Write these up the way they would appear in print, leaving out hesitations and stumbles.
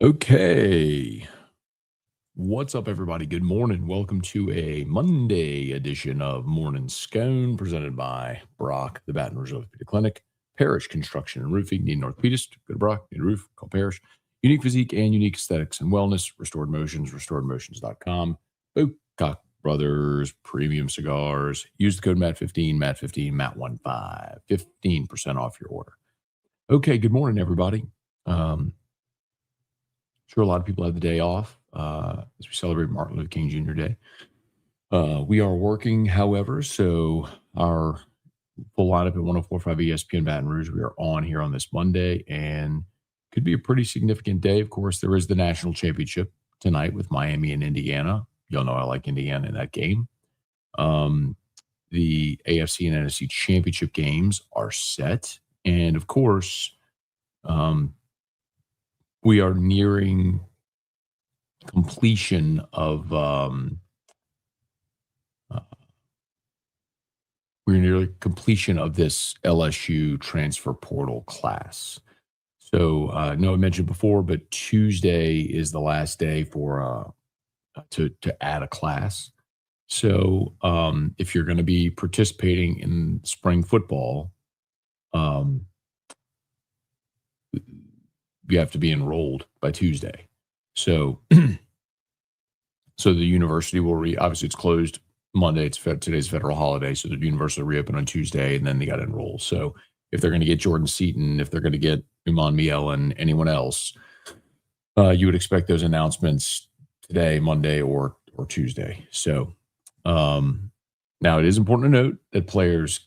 Okay. What's up, everybody? Good morning. Welcome to a Monday edition of Morning Scone presented by Brock, the Baton Rouge Orthopedic Clinic, Parish Construction and Roofing. Need an orthopedist? Go to Brock. Need a roof? Call Parish. Unique physique and unique aesthetics and wellness. Restored Motions, restoredmotions.com. Bocock Brothers Premium Cigars. Use the code MAT15, MAT15, MAT15, 15% off your order. Okay, good morning, everybody. Sure, a lot of people have the day off as we celebrate Martin Luther King Jr. Day. We are working, however, so our full lineup at 104.5 ESPN Baton Rouge, we are on here on this Monday, and could be a pretty significant day. Of course, there is the national championship tonight with Miami and Indiana. Y'all know I like Indiana in that game. The AFC and NFC championship games are set, and of course, we are nearing completion of this LSU transfer portal class. So I know I mentioned before, but Tuesday is the last day for to add a class. So if you're going to be participating in spring football, you have to be enrolled by Tuesday. So, so the university will obviously it's closed Monday. Today's federal holiday. So the university will reopen on Tuesday, and then they got to enroll. So if they're going to get Jordan Seaton, if they're going to get Umanmielen, anyone else, you would expect those announcements today, Monday, or Tuesday. So now it is important to note that players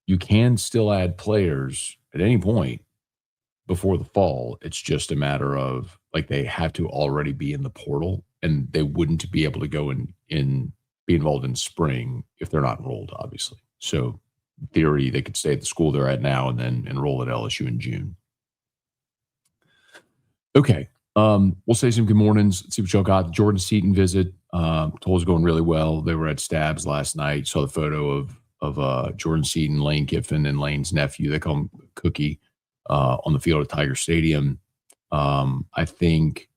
you can still add players at any point before the fall. It's just a matter of they have to already be in the portal, and they wouldn't be able to go in be involved in spring if they're not enrolled, obviously. So in theory, they could stay at the school they're at now and then enroll at LSU in June. Okay. We'll say some good mornings. Let's see what y'all got. The Jordan Seaton visit. Told going really well. They were at Stabs last night. Saw the photo of Jordan Seaton, Lane Kiffin, and Lane's nephew. They call him Cookie on the field at Tiger Stadium. I think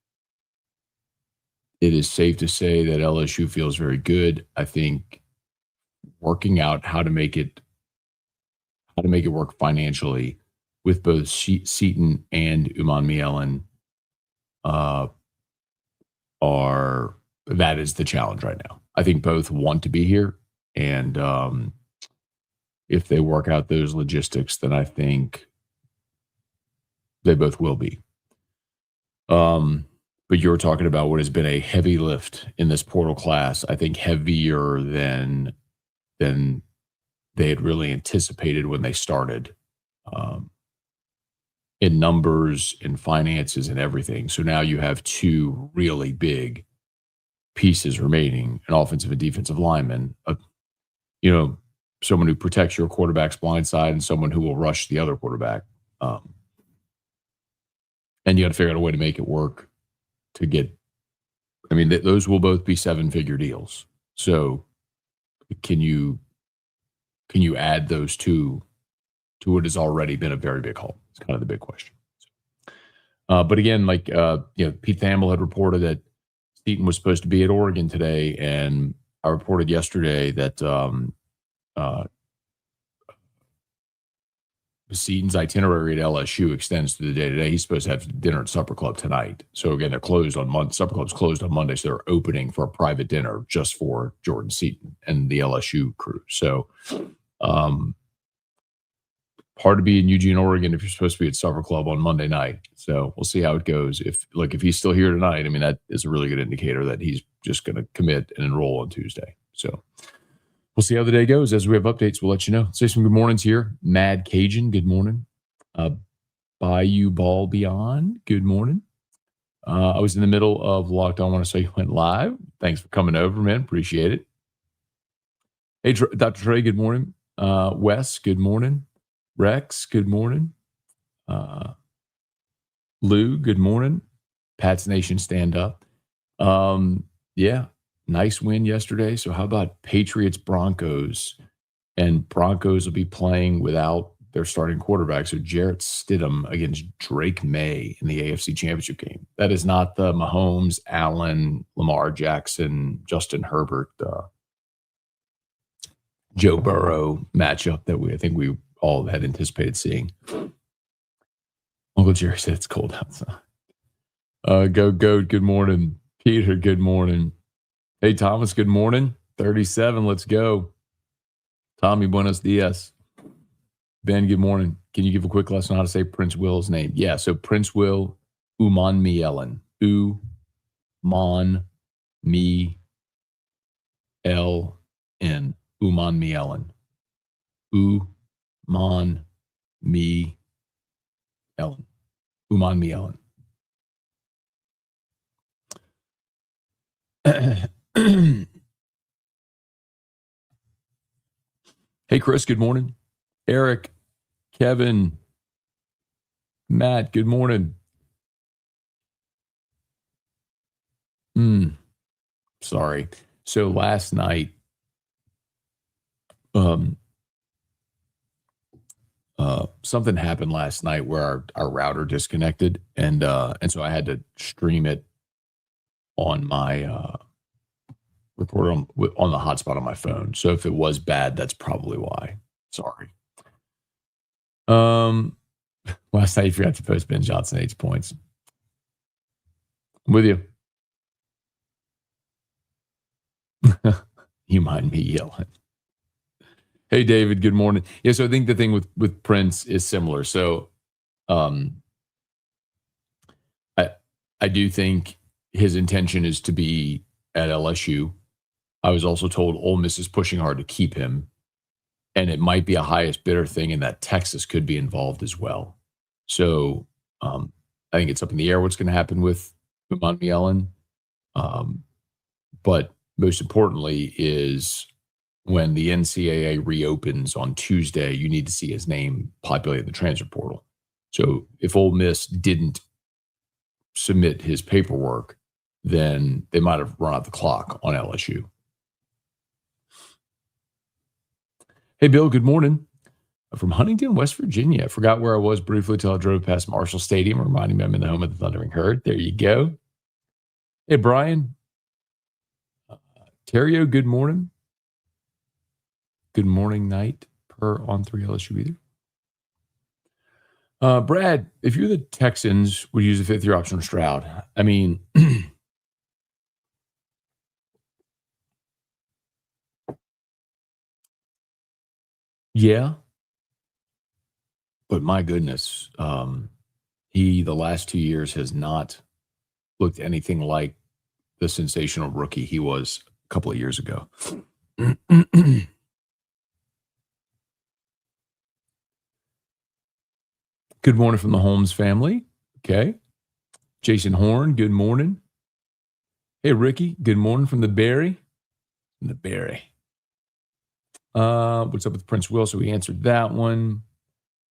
it is safe to say that LSU feels very good. I think working out how to make it work financially with both Seaton and Umanmielen that is the challenge right now. I think both want to be here, and if they work out those logistics, then I think they both will be. But you were talking about what has been a heavy lift in this portal class. I think heavier than they had really anticipated when they started, in numbers, in finances, and everything. So now you have two really big pieces remaining: an offensive and defensive lineman, someone who protects your quarterback's blind side, and someone who will rush the other quarterback. And you got to figure out a way to make it work to get. I mean, those will both be 7-figure deals. So, can you add those two to what has already been a very big haul? It's kind of the big question. But again, Pete Thamel had reported that Seaton was supposed to be at Oregon today, and I reported yesterday that Seaton's itinerary at LSU extends to the day today. He's supposed to have dinner at Supper Club tonight. So again, they're closed on Monday. Supper Club's closed on Monday, so they're opening for a private dinner just for Jordan Seaton and the LSU crew. So hard to be in Eugene, Oregon if you're supposed to be at Supper Club on Monday night. So we'll see how it goes. If he's still here tonight, I mean, that is a really good indicator that he's just going to commit and enroll on Tuesday. So we'll see how the day goes. As we have updates, we'll let you know. Say some good mornings here. Mad Cajun, good morning. Bayou Ball Beyond, good morning. I was in the middle of Locked On. I want to say you went live. Thanks for coming over, man. Appreciate it. Hey, Dr. Trey, good morning. Wes, good morning. Rex, good morning. Lou, good morning. Pat's Nation, stand up. Yeah, nice win yesterday. So how about Patriots Broncos? And Broncos will be playing without their starting quarterback. So Jarrett Stidham against Drake May in the AFC Championship game. That is not the Mahomes, Allen, Lamar Jackson, Justin Herbert, Joe Burrow matchup that I think we all had anticipated seeing. Uncle Jerry said it's cold outside. Go, good morning. Peter, good morning. Hey, Thomas, good morning. 37, let's go. Tommy, buenos dias. Ben, good morning. Can you give a quick lesson on how to say Princewill's name? Yeah, so Princewill Umanmielen. Umanmielen. Umanmielen. Umanmielen. Hey, Chris, good morning. Eric, Kevin, Matt, good morning. Sorry. So last night, something happened last night where our router disconnected, and so I had to stream it on my record on the hotspot on my phone. So if it was bad, that's probably why. Sorry. Last night you forgot to post Ben Johnson 8 points. I'm with you. You mind me yelling? Hey, David, good morning. Yeah, so I think the thing with Prince is similar. So I do think his intention is to be at LSU. I was also told Ole Miss is pushing hard to keep him, and it might be a highest bidder thing, and that Texas could be involved as well. So I think it's up in the air what's going to happen with Umanmielen. But most importantly is when the NCAA reopens on Tuesday, you need to see his name populate the transfer portal. So if Ole Miss didn't submit his paperwork, then they might have run out the clock on LSU. Hey, Bill, good morning. From Huntington, West Virginia. I forgot where I was briefly till I drove past Marshall Stadium, reminding me I'm in the home of the Thundering Herd. There you go. Hey, Brian. Terrio, good morning. Good morning, night per on 3 LSU either. Brad, if you're the Texans, would you use a fifth-year option on Stroud? I mean, yeah. But my goodness, he the last 2 years has not looked anything like the sensational rookie he was a couple of years ago. Good morning from the Holmes family. Okay. Jason Horn, good morning. Hey, Ricky, good morning from the Berry. From the Berry. What's up with Princewill? So we answered that one.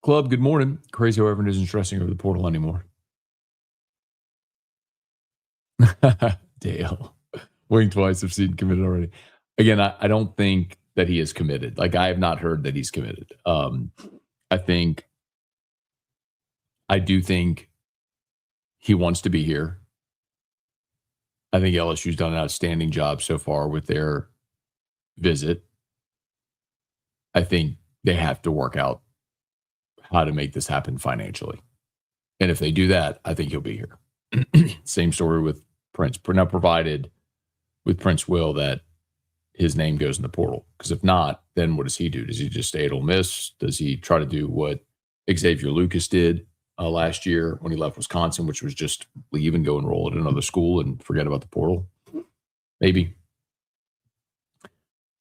Club, good morning. Crazy how everyone isn't stressing over the portal anymore. Dale. Wing twice if Seaton committed already. Again, I don't think that he is committed. Like, I have not heard that he's committed. I do think he wants to be here. I think LSU's done an outstanding job so far with their visit. I think they have to work out how to make this happen financially. And if they do that, I think he'll be here. Same story with Prince. Now, provided with Princewill that his name goes in the portal. Because if not, then what does he do? Does he just stay at Ole Miss? Does he try to do what Xavier Lucas did last year when he left Wisconsin, which was just leave and go enroll at another school and forget about the portal? Maybe.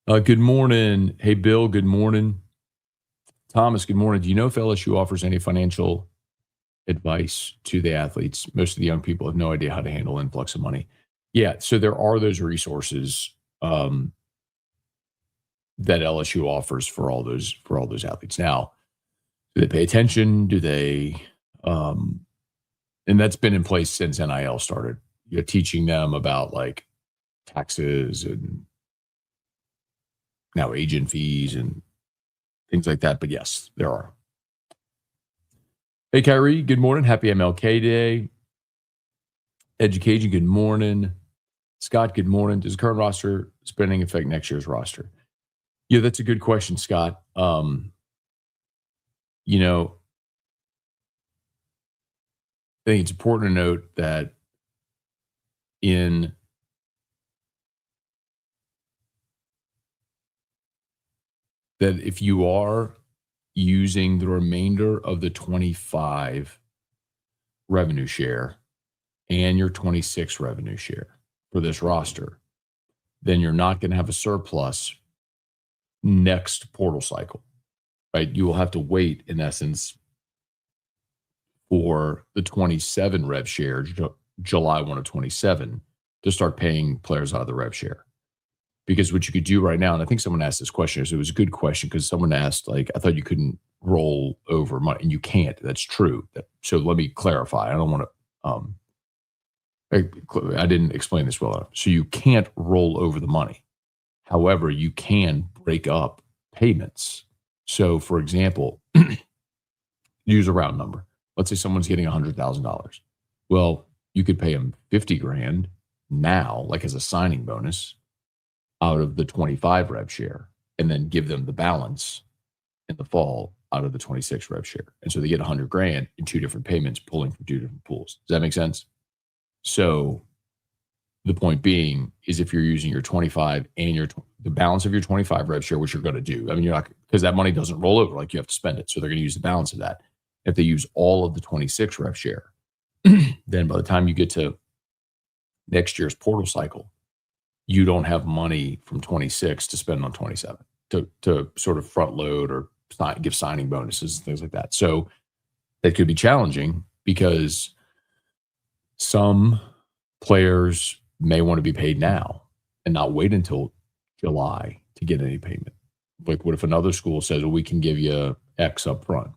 Good morning. Hey, Bill, good morning. Thomas, good morning. Do you know if LSU offers any financial advice to the athletes? Most of the young people have no idea how to handle influx of money. Yeah, so there are those resources that LSU offers for all those athletes. Now, do they pay attention? Do they and that's been in place since NIL started. You're teaching them about like taxes and now agent fees and things like that. But yes, there are. Hey, Kyrie, good morning. Happy MLK Day. Education, good morning. Scott, good morning. Does the current roster spending affect next year's roster? Yeah, that's a good question, Scott. You know, I think it's important to note that in that if you are using the remainder of the 25 revenue share and your 26 revenue share for this roster, then you're not going to have a surplus next portal cycle, right? You will have to wait, in essence, for the 27 rev share, July 1 of 27, to start paying players out of the rev share. Because what you could do right now, and I think someone asked this question, so it was a good question because someone asked, like, I thought you couldn't roll over money, and you can't. That's true. So let me clarify. I don't want to, I didn't explain this well enough. So you can't roll over the money. However, you can break up payments. So, for example, use a round number. Let's say someone's getting $100,000. Well, you could pay them 50 grand now, like as a signing bonus, out of the 25 rev share, and then give them the balance in the fall out of the 26 rev share. And so they get 100 grand in two different payments, pulling from two different pools. Does that make sense? So the point being is if you're using your 25 and the balance of your 25 rev share, which you're going to do, I mean, you're not, because that money doesn't roll over, like you have to spend it. So they're going to use the balance of that. If they use all of the 26 rev share, then by the time you get to next year's portal cycle, you don't have money from 26 to spend on 27 to sort of front load or give signing bonuses and things like that. So that could be challenging because some players may want to be paid now and not wait until July to get any payment. Like, what if another school says, well, we can give you X up front?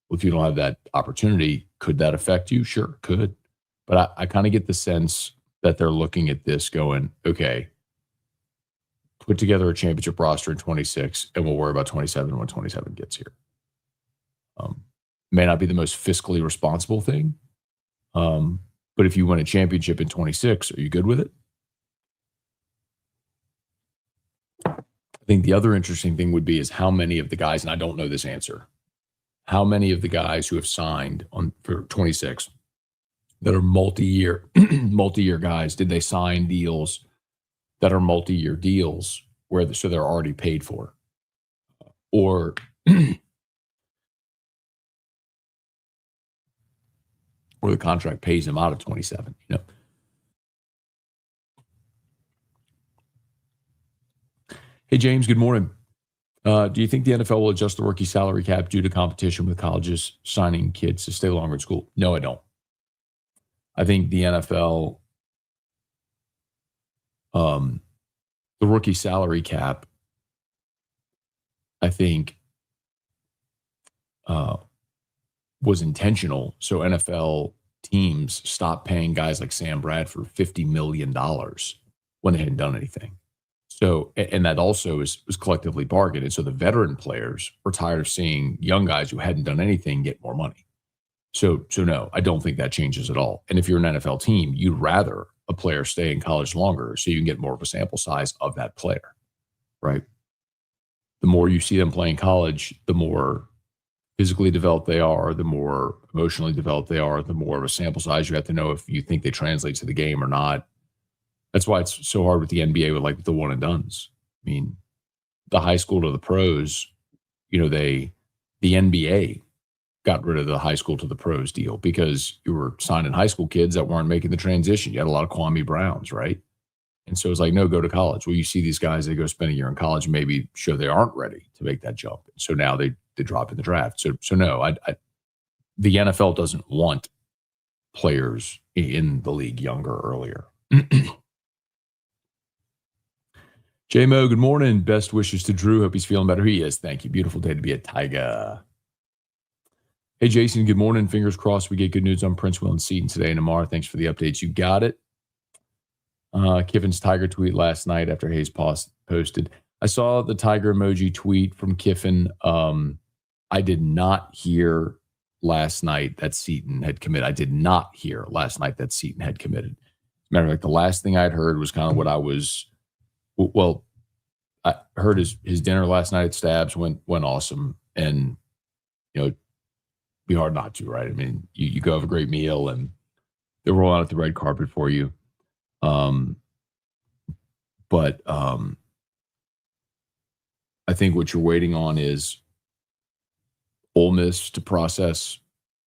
Well, if you don't have that opportunity, could that affect you? Sure, could. But I kind of get the sense that they're looking at this going, okay, put together a championship roster in 26, and we'll worry about 27 when 27 gets here. May not be the most fiscally responsible thing, but if you win a championship in 26, are you good with it? I think the other interesting thing would be is how many of the guys, and I don't know this answer, how many of the guys who have signed for 26 that are multi-year guys, did they sign deals that are multi-year deals so they're already paid for? Or or the contract pays them out of 27, Hey, James, good morning. Do you think the NFL will adjust the rookie salary cap due to competition with colleges signing kids to stay longer at school? No, I don't. I think the NFL, the rookie salary cap, I think, was intentional. So NFL teams stopped paying guys like Sam Bradford $50 million when they hadn't done anything. So, and that also was collectively bargained. And so the veteran players were tired of seeing young guys who hadn't done anything get more money. So no, I don't think that changes at all. And if you're an NFL team, you'd rather a player stay in college longer so you can get more of a sample size of that player, right? The more you see them playing college, the more physically developed they are, the more emotionally developed they are, the more of a sample size you have to know if you think they translate to the game or not. That's why it's so hard with the NBA with like the one and dones. I mean, the high school to the pros, the NBA got rid of the high school to the pros deal because you were signing high school kids that weren't making the transition. You had a lot of Kwame Browns, right? And so it's like, no, go to college. Well, you see these guys, they go spend a year in college and maybe show they aren't ready to make that jump. So now they drop in the draft. So no, the NFL doesn't want players in the league younger, earlier. J-Mo, good morning. Best wishes to Drew. Hope he's feeling better. He is. Thank you. Beautiful day to be a Tiger. Hey, Jason, good morning. Fingers crossed we get good news on Princewill and Seaton today and tomorrow. Thanks for the updates. You got it. Kiffin's Tiger tweet last night after Hayes posted. I saw the Tiger emoji tweet from Kiffin. I did not hear last night that Seaton had committed. I did not hear last night that Seaton had committed. Matter of fact, the last thing I'd heard was kind of what I was. Well, I heard his dinner last night at Stabs went awesome, and it'd be hard not to, right? I mean, you go have a great meal, and they're rolling out the red carpet for you. But I think what you're waiting on is Ole Miss to process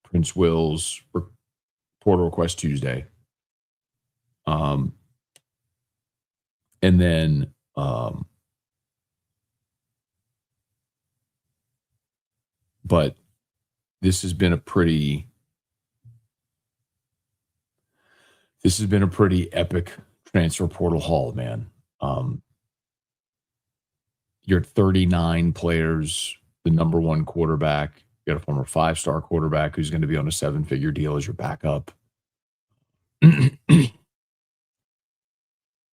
Princewill's portal request Tuesday. And then but this has been a pretty epic transfer portal haul, man. You're at 39 players, the number one quarterback. You got a former 5-star quarterback who's going to be on a 7-figure deal as your backup.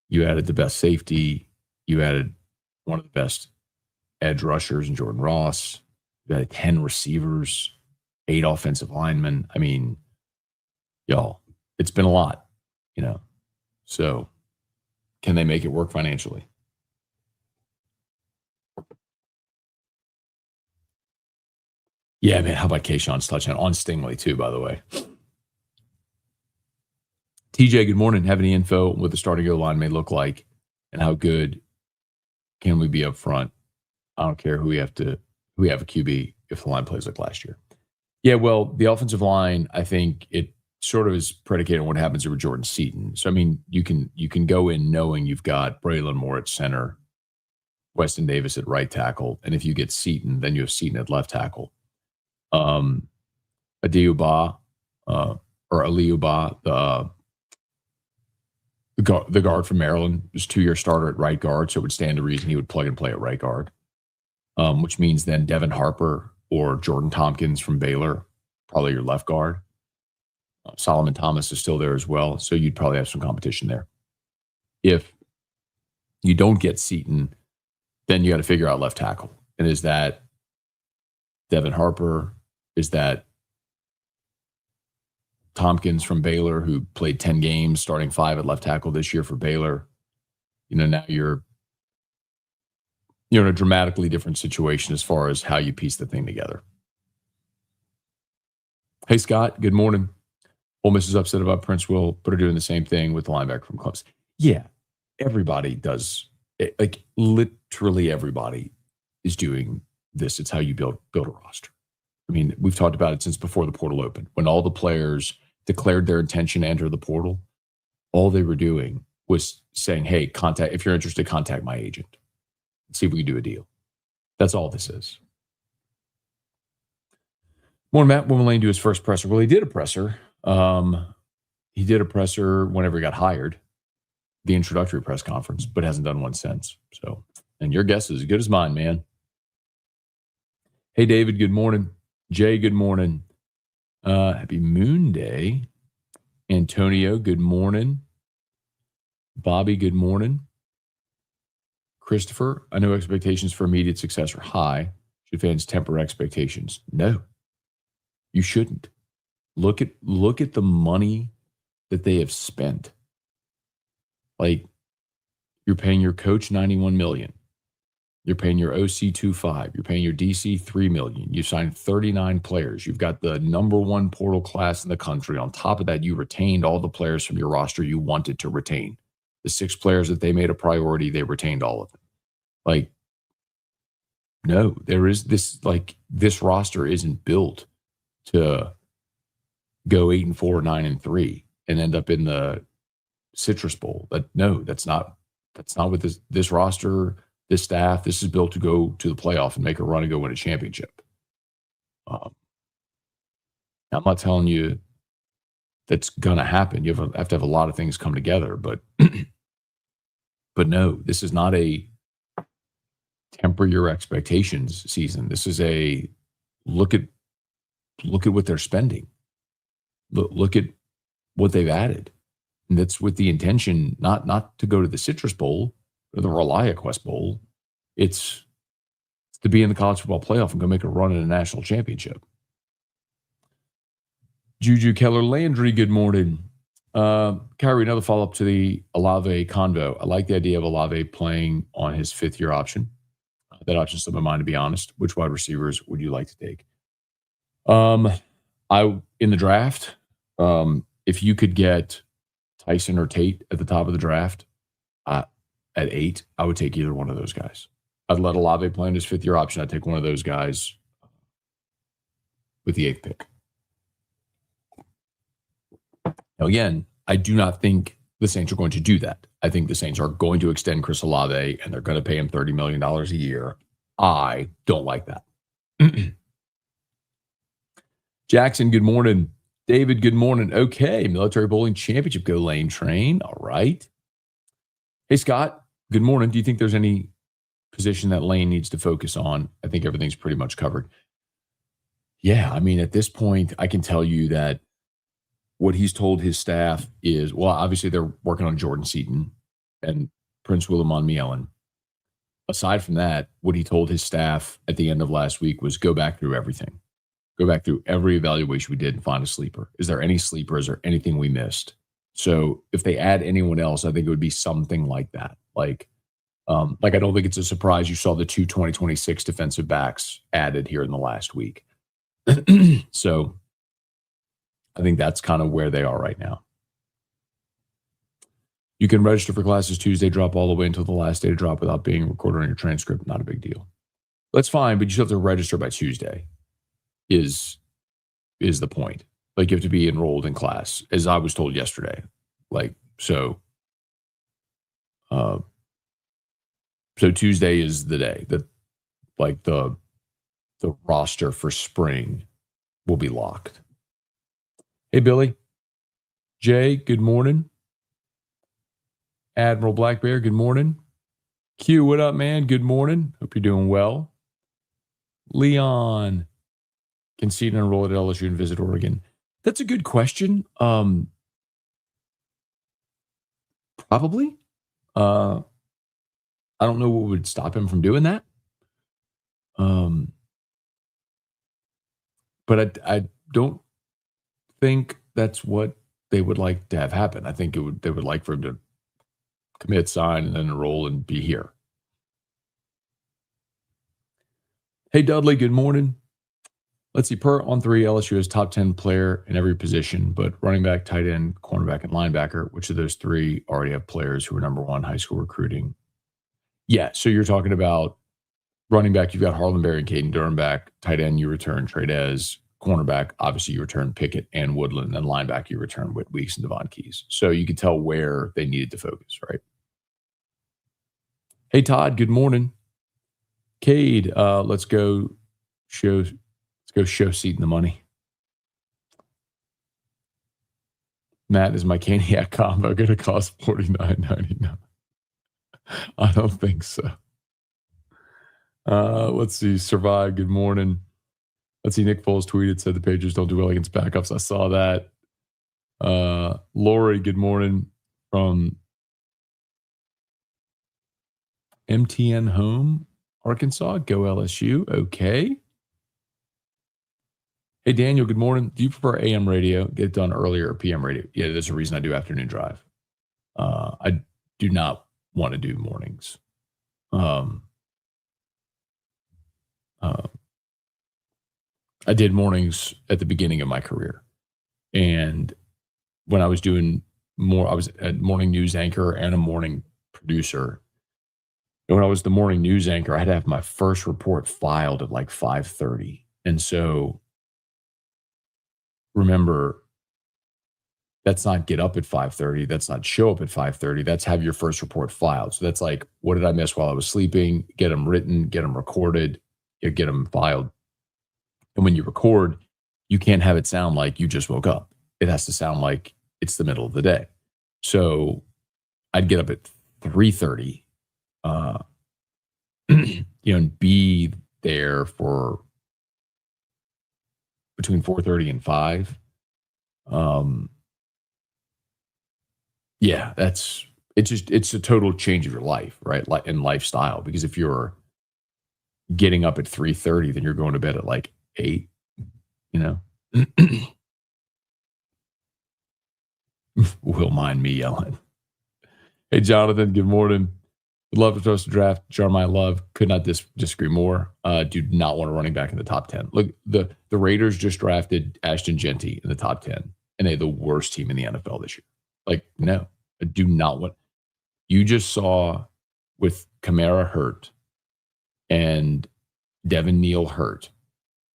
You added the best safety. You added one of the best edge rushers in Jordan Ross. You added 10 receivers, 8 offensive linemen. I mean, y'all, it's been a lot, So can they make it work financially? Yeah, man. How about Kayshawn's touchdown on Stingley too, by the way? TJ, good morning. Have any info what the starting O line may look like and how good can we be up front? I don't care who we have a QB if the line plays like last year. Yeah, well, the offensive line, I think it sort of is predicated on what happens with Jordan Seaton. So, I mean, you can go in knowing you've got Braylon Moore at center, Weston Davis at right tackle, and if you get Seaton, then you have Seaton at left tackle. Aliuba, the guard from Maryland, was 2-year starter at right guard, so it would stand to reason he would plug and play at right guard, which means then Devin Harper or Jordan Tompkins from Baylor, probably your left guard. Solomon Thomas is still there as well, so you'd probably have some competition there. If you don't get Seaton, then you got to figure out left tackle. And is that Devin Harper? Is that Tompkins from Baylor, who played 10 games, starting 5 at left tackle this year for Baylor? Now you're in a dramatically different situation as far as how you piece the thing together. Hey, Scott, good morning. Ole Miss is upset about Princewill, but are doing the same thing with the linebacker from Clemson. Yeah, everybody does. Like, literally everybody is doing this. It's how you build a roster. I mean, we've talked about it since before the portal opened. When all the players declared their intention to enter the portal, all they were doing was saying, hey, if you're interested, contact my agent. See if we can do a deal. That's all this is. More Matt Wimmerlane do his first presser. Well, he did a presser. He did a presser whenever he got hired, the introductory press conference, but hasn't done one since. So, and your guess is as good as mine, man. Hey, David, good morning. Jay, good morning. Happy Moon Day. Antonio, good morning. Bobby, good morning. Christopher, I know expectations for immediate success are high. Should fans temper expectations? No, you shouldn't. Look at the money that they have spent. Like, you're paying your coach $91 million. You're paying your OC $2.5 million. You're paying your DC $3 million. You signed 39 players. You've got the number one portal class in the country. On top of that, you retained all the players from your roster you wanted to retain. The 6 players that they made a priority, they retained all of them. Like, no, there is this roster isn't built to go 8-4, 9-3, and end up in the Citrus Bowl. That's not what this roster, this staff, this is built to go to the playoff and make a run and go win a championship. I'm not telling you that's gonna happen. You have to have a lot of things come together, but no, this is not a temper your expectations season. This is a look at what they're spending. Look at what they've added. And that's with the intention not to go to the Citrus Bowl or the ReliaQuest Bowl. It's to be in the college football playoff and go make a run in a national championship. Juju Keller Landry, good morning. Kyrie, another follow-up to the Olave convo. I like the idea of Olave playing on his fifth-year option. That option's still in my mind, to be honest. Which wide receivers would you like to take? In the draft, if you could get Tyson or Tate at the top of the draft at 8, I would take either one of those guys. I'd let Olave play on his fifth-year option. I'd take one of those guys with the 8th pick. Now, again, I do not think the Saints are going to do that. I think the Saints are going to extend Chris Olave, and they're going to pay him $30 million a year. I don't like that. Jackson, good morning. David, good morning. Okay, Military Bowling Championship, go Lane Train. All right. Hey, Scott, good morning. Do you think there's any position that Lane needs to focus on? I think everything's pretty much covered. Yeah, I mean, at this point, I can tell you that what he's told his staff is, well, obviously they're working on Jordan Seaton and Princewill Umanmielen. Aside from that, what he told his staff at the end of last week was go back through everything. Go back through every evaluation we did and find a sleeper. Is there any sleepers or anything we missed? So if they add anyone else, I think it would be something like that. Like I don't think it's a surprise you saw the 2 2026 defensive backs added here in the last week. So I think that's kind of where they are right now. You can register for classes Tuesday, drop all the way until the last day to drop without being recorded on your transcript. Not a big deal. That's fine, but you still have to register by Tuesday is the point. Like you have to be enrolled in class, as I was told yesterday. So Tuesday is the day that the roster for spring will be locked. Hey, Billy. Jay, good morning. Admiral Black Bear, good morning. Q, what up, man? Good morning. Hope you're doing well. Leon, can Seaton enroll at LSU and visit Oregon? That's a good question. Probably. I don't know what would stop him from doing that. But I don't think that's what they would like to have happen. I think they would like for him to commit, sign, and then enroll and be here. Hey, Dudley, good morning. Let's see, per on 3, LSU is top 10 player in every position, but running back, tight end, cornerback, and linebacker, which of those 3 already have players who are number 1 high school recruiting? Yeah, so you're talking about running back, you've got Harlan Berry and Caden Durham back. Tight end, you return Tradez. Cornerback, obviously you return Pickett and Woodland. And then linebacker, you return Whit Weeks and Devon Keys. So you could tell where they needed to focus, right? Hey, Todd, good morning. Cade, let's go show Seaton the money. Matt, is my Caniac combo going to cost $49.99? I don't think so. Let's see. Survive. Good morning. Let's see. Nick Foles tweeted, said the Patriots don't do well against backups. I saw that. Lori, good morning from MTN Home, Arkansas. Go LSU. Okay. Hey, Daniel, good morning. Do you prefer AM radio? Get it done earlier or PM radio? Yeah, there's a reason I do afternoon drive. I do not want to do mornings. I did mornings at the beginning of my career. And when I was doing more, I was a morning news anchor and a morning producer. And when I was the morning news anchor, I had to have my first report filed at like 5:30. And so remember, that's not get up at 5:30. That's not show up at 5:30. That's have your first report filed. So that's like, what did I miss while I was sleeping? Get them written, get them recorded, get them filed. And when you record, you can't have it sound like you just woke up. It has to sound like it's the middle of the day. So I'd get up at 3:30, and be there for between 4:30 and 5. Yeah, it's a total change of your life, right? In lifestyle, because if you're getting up at 3:30, then you're going to bed at like 8, Will mind me yelling. Hey, Jonathan, good morning. Would love to toast a draft. Jeremiah Love, could not disagree more. Do not want a running back in the top 10. Look, the Raiders just drafted Ashton Genty in the top 10, and they're the worst team in the NFL this year. Like, no, I do not want. You just saw with Kamara hurt and Devin Neal hurt,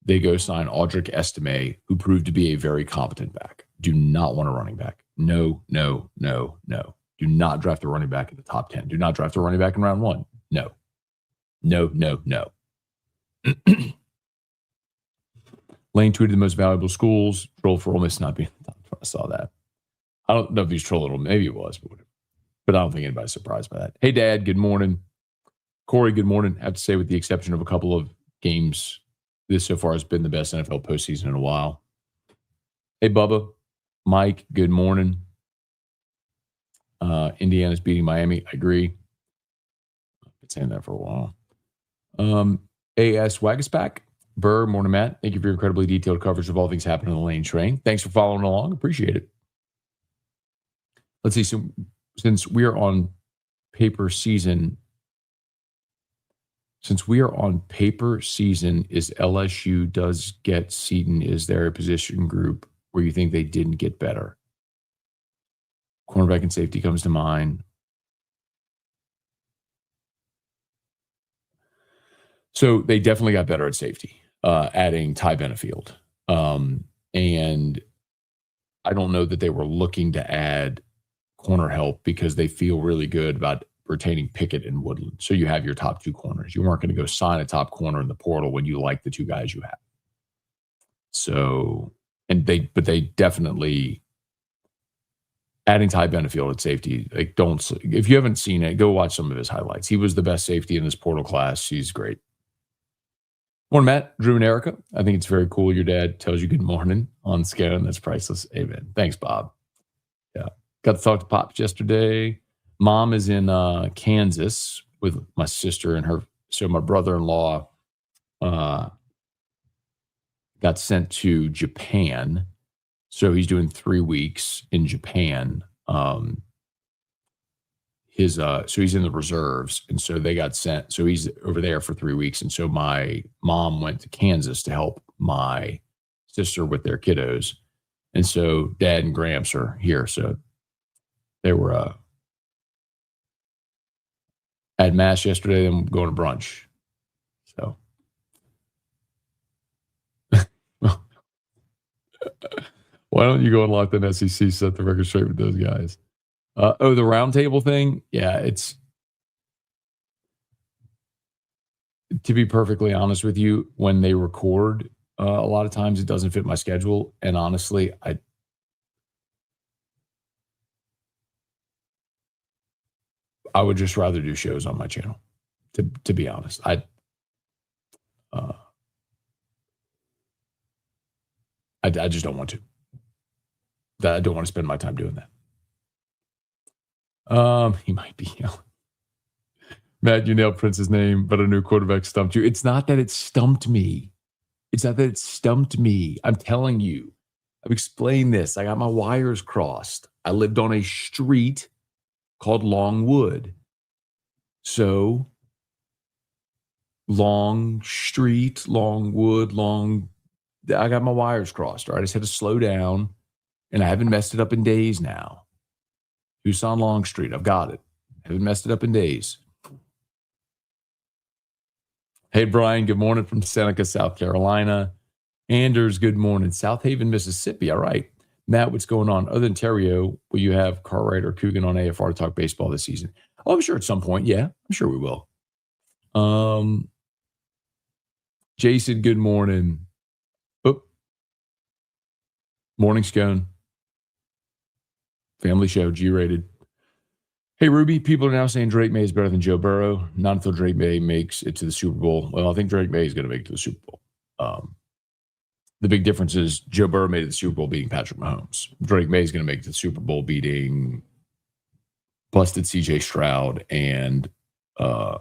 they go sign Audric Estime, who proved to be a very competent back. Do not want a running back. No, no, no, no. Do not draft a running back in the top 10. Do not draft a running back in round 1. No. No, no, no. Lane tweeted the most valuable schools. Troll for Ole Miss not being the top. I saw that. I don't know if he's trolling a little. Maybe it was, but I don't think anybody's surprised by that. Hey, Dad, good morning. Corey, good morning. I have to say, with the exception of a couple of games, this so far has been the best NFL postseason in a while. Hey, Bubba. Mike, good morning. Indiana's beating Miami. I agree. I've been saying that for a while. AS Wagaspack. Burr, morning, Matt. Thank you for your incredibly detailed coverage of all things happening on the Lane train. Thanks for following along. Appreciate it. Let's see. So, since we are on paper season, is LSU does get Seaton, is there a position group where you think they didn't get better? Cornerback and safety comes to mind. So they definitely got better at safety, adding Ty Benefield. And I don't know that they were looking to add corner help because they feel really good about retaining Pickett and Woodland. So you have your top 2 corners. You weren't going to go sign a top corner in the portal when you like the 2 guys you have. So, but they definitely, adding Ty Benefield at safety, like, if you haven't seen it, go watch some of his highlights. He was the best safety in this portal class. He's great. Morning, Matt, Drew, and Erica. I think it's very cool your dad tells you good morning on Scone. That's priceless. Amen. Thanks, Bob. Yeah. Got to talk to Pops yesterday. Mom is in Kansas with my sister and her. So my brother-in-law got sent to Japan. So he's doing 3 weeks in Japan. So he's in the reserves, and so they got sent. So he's over there for 3 weeks, and so my mom went to Kansas to help my sister with their kiddos, and so Dad and Gramps are here. So they were at mass yesterday, then going to brunch. So why don't you go and lock the SEC, set the record straight with those guys? The roundtable thing. Yeah, it's, to be perfectly honest with you, when they record, a lot of times it doesn't fit my schedule. And honestly, I would just rather do shows on my channel, to be honest. I just don't want to. I don't want to spend my time doing that. He might be yelling. Matt, you nailed Prince's name, but a new quarterback stumped you. It's not that it stumped me. I'm telling you. I've explained this. I got my wires crossed. I lived on a street called Longwood. So, long street, Longwood, I got my wires crossed. All right. I just had to slow down, and I haven't messed it up in days now. Tucson Long Street. I've got it. I haven't messed it up in days. Hey, Brian, good morning from Seneca, South Carolina. Anders, good morning. South Haven, Mississippi. All right. Matt, what's going on? Other than Terrio, will you have Cartwright or Coogan on AFR to talk baseball this season? Oh, I'm sure at some point. Yeah, I'm sure we will. Jason, good morning. Oh, morning, Scone. Family show, G-rated. Hey, Ruby, people are now saying Drake May is better than Joe Burrow. Not until Drake May makes it to the Super Bowl. Well, I think Drake May is going to make it to the Super Bowl. The big difference is Joe Burrow made it to the Super Bowl beating Patrick Mahomes. Drake May is going to make it to the Super Bowl beating busted C.J. Stroud and the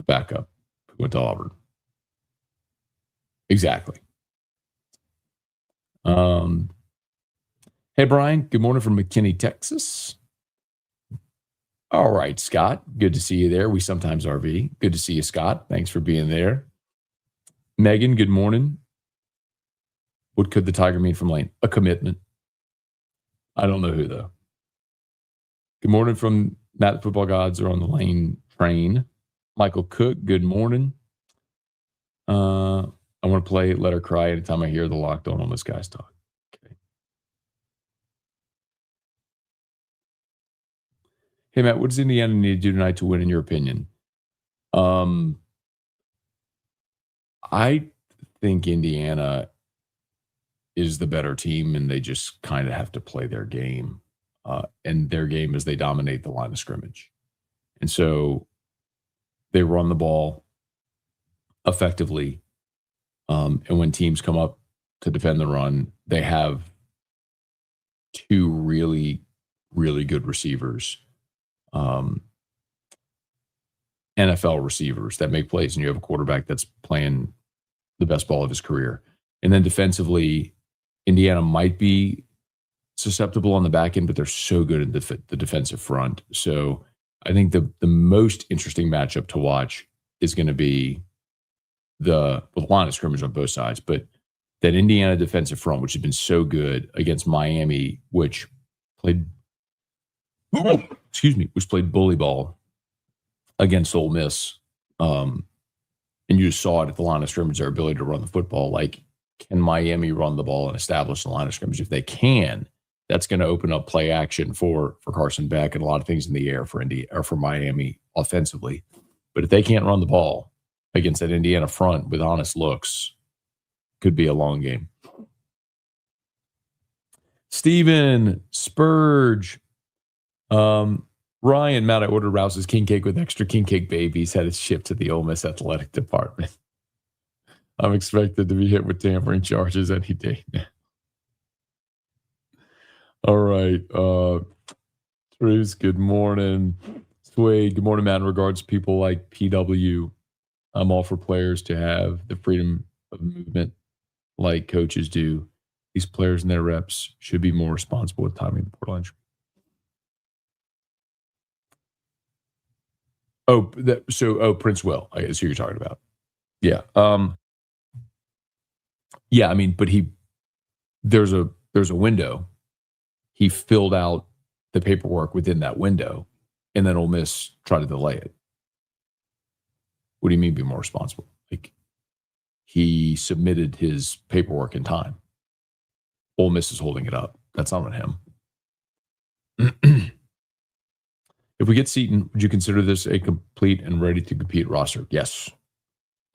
backup who went to Auburn. Exactly. Um, hey, Brian. Good morning from McKinney, Texas. All right, Scott. Good to see you there. We sometimes RV. Good to see you, Scott. Thanks for being there. Megan, good morning. What could the Tiger mean from Lane? A commitment. I don't know who, though. Good morning from Matt. The Football Gods are on the Lane train. Michael Cook, good morning. I want to play Let Her Cry anytime I hear the Locked On this guy's talk. Okay. Hey, Matt, what does Indiana need to do tonight to win, in your opinion? I think Indiana is the better team, and they just kind of have to play their game. And their game is they dominate the line of scrimmage. And so they run the ball effectively. And when teams come up to defend the run, they have two really, really good receivers, NFL receivers that make plays, and you have a quarterback that's playing the best ball of his career. And then defensively, Indiana might be susceptible on the back end, but they're so good in the defensive front. So I think the most interesting matchup to watch is going to be the line of scrimmage on both sides, but that Indiana defensive front, which has been so good against Miami, which played bully ball against Ole Miss. And you just saw it at the line of scrimmage, their ability to run the football. Like, can Miami run the ball and establish the line of scrimmage? If they can, that's going to open up play action for Carson Beck and a lot of things in the air for Miami offensively. But if they can't run the ball against that Indiana front with honest looks, could be a long game. Steven Spurge. Ryan, Matt, I ordered Rouse's king cake with extra king cake babies, had it shipped to the Ole Miss athletic department. I'm expected to be hit with tampering charges any day now. All right. Truce, good morning. Swade, good morning, Matt. In regards to people like PW, I'm all for players to have the freedom of movement like coaches do. These players and their reps should be more responsible with timing the portal entry. Princewill, I guess who you're talking about. Yeah. Yeah, I mean, but there's a window. He filled out the paperwork within that window, and then Ole Miss tried to delay it. What do you mean be more responsible? Like, he submitted his paperwork in time. Ole Miss is holding it up. That's not on him. If we get Seaton, would you consider this a complete and ready to compete roster? Yes.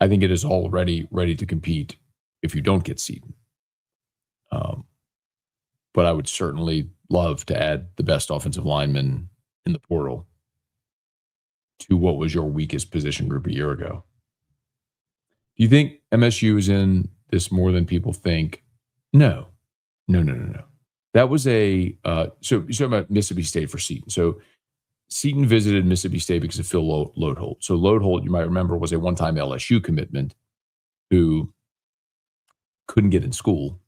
I think it is already ready to compete if you don't get Seaton. But I would certainly love to add the best offensive lineman in the portal to what was your weakest position group a year ago. Do you think MSU is in this more than people think? No. That was so you're talking about Mississippi State for Seaton. So Seaton visited Mississippi State because of Phil Loadholt. So Loadholt, you might remember, was a one-time LSU commitment who couldn't get in school.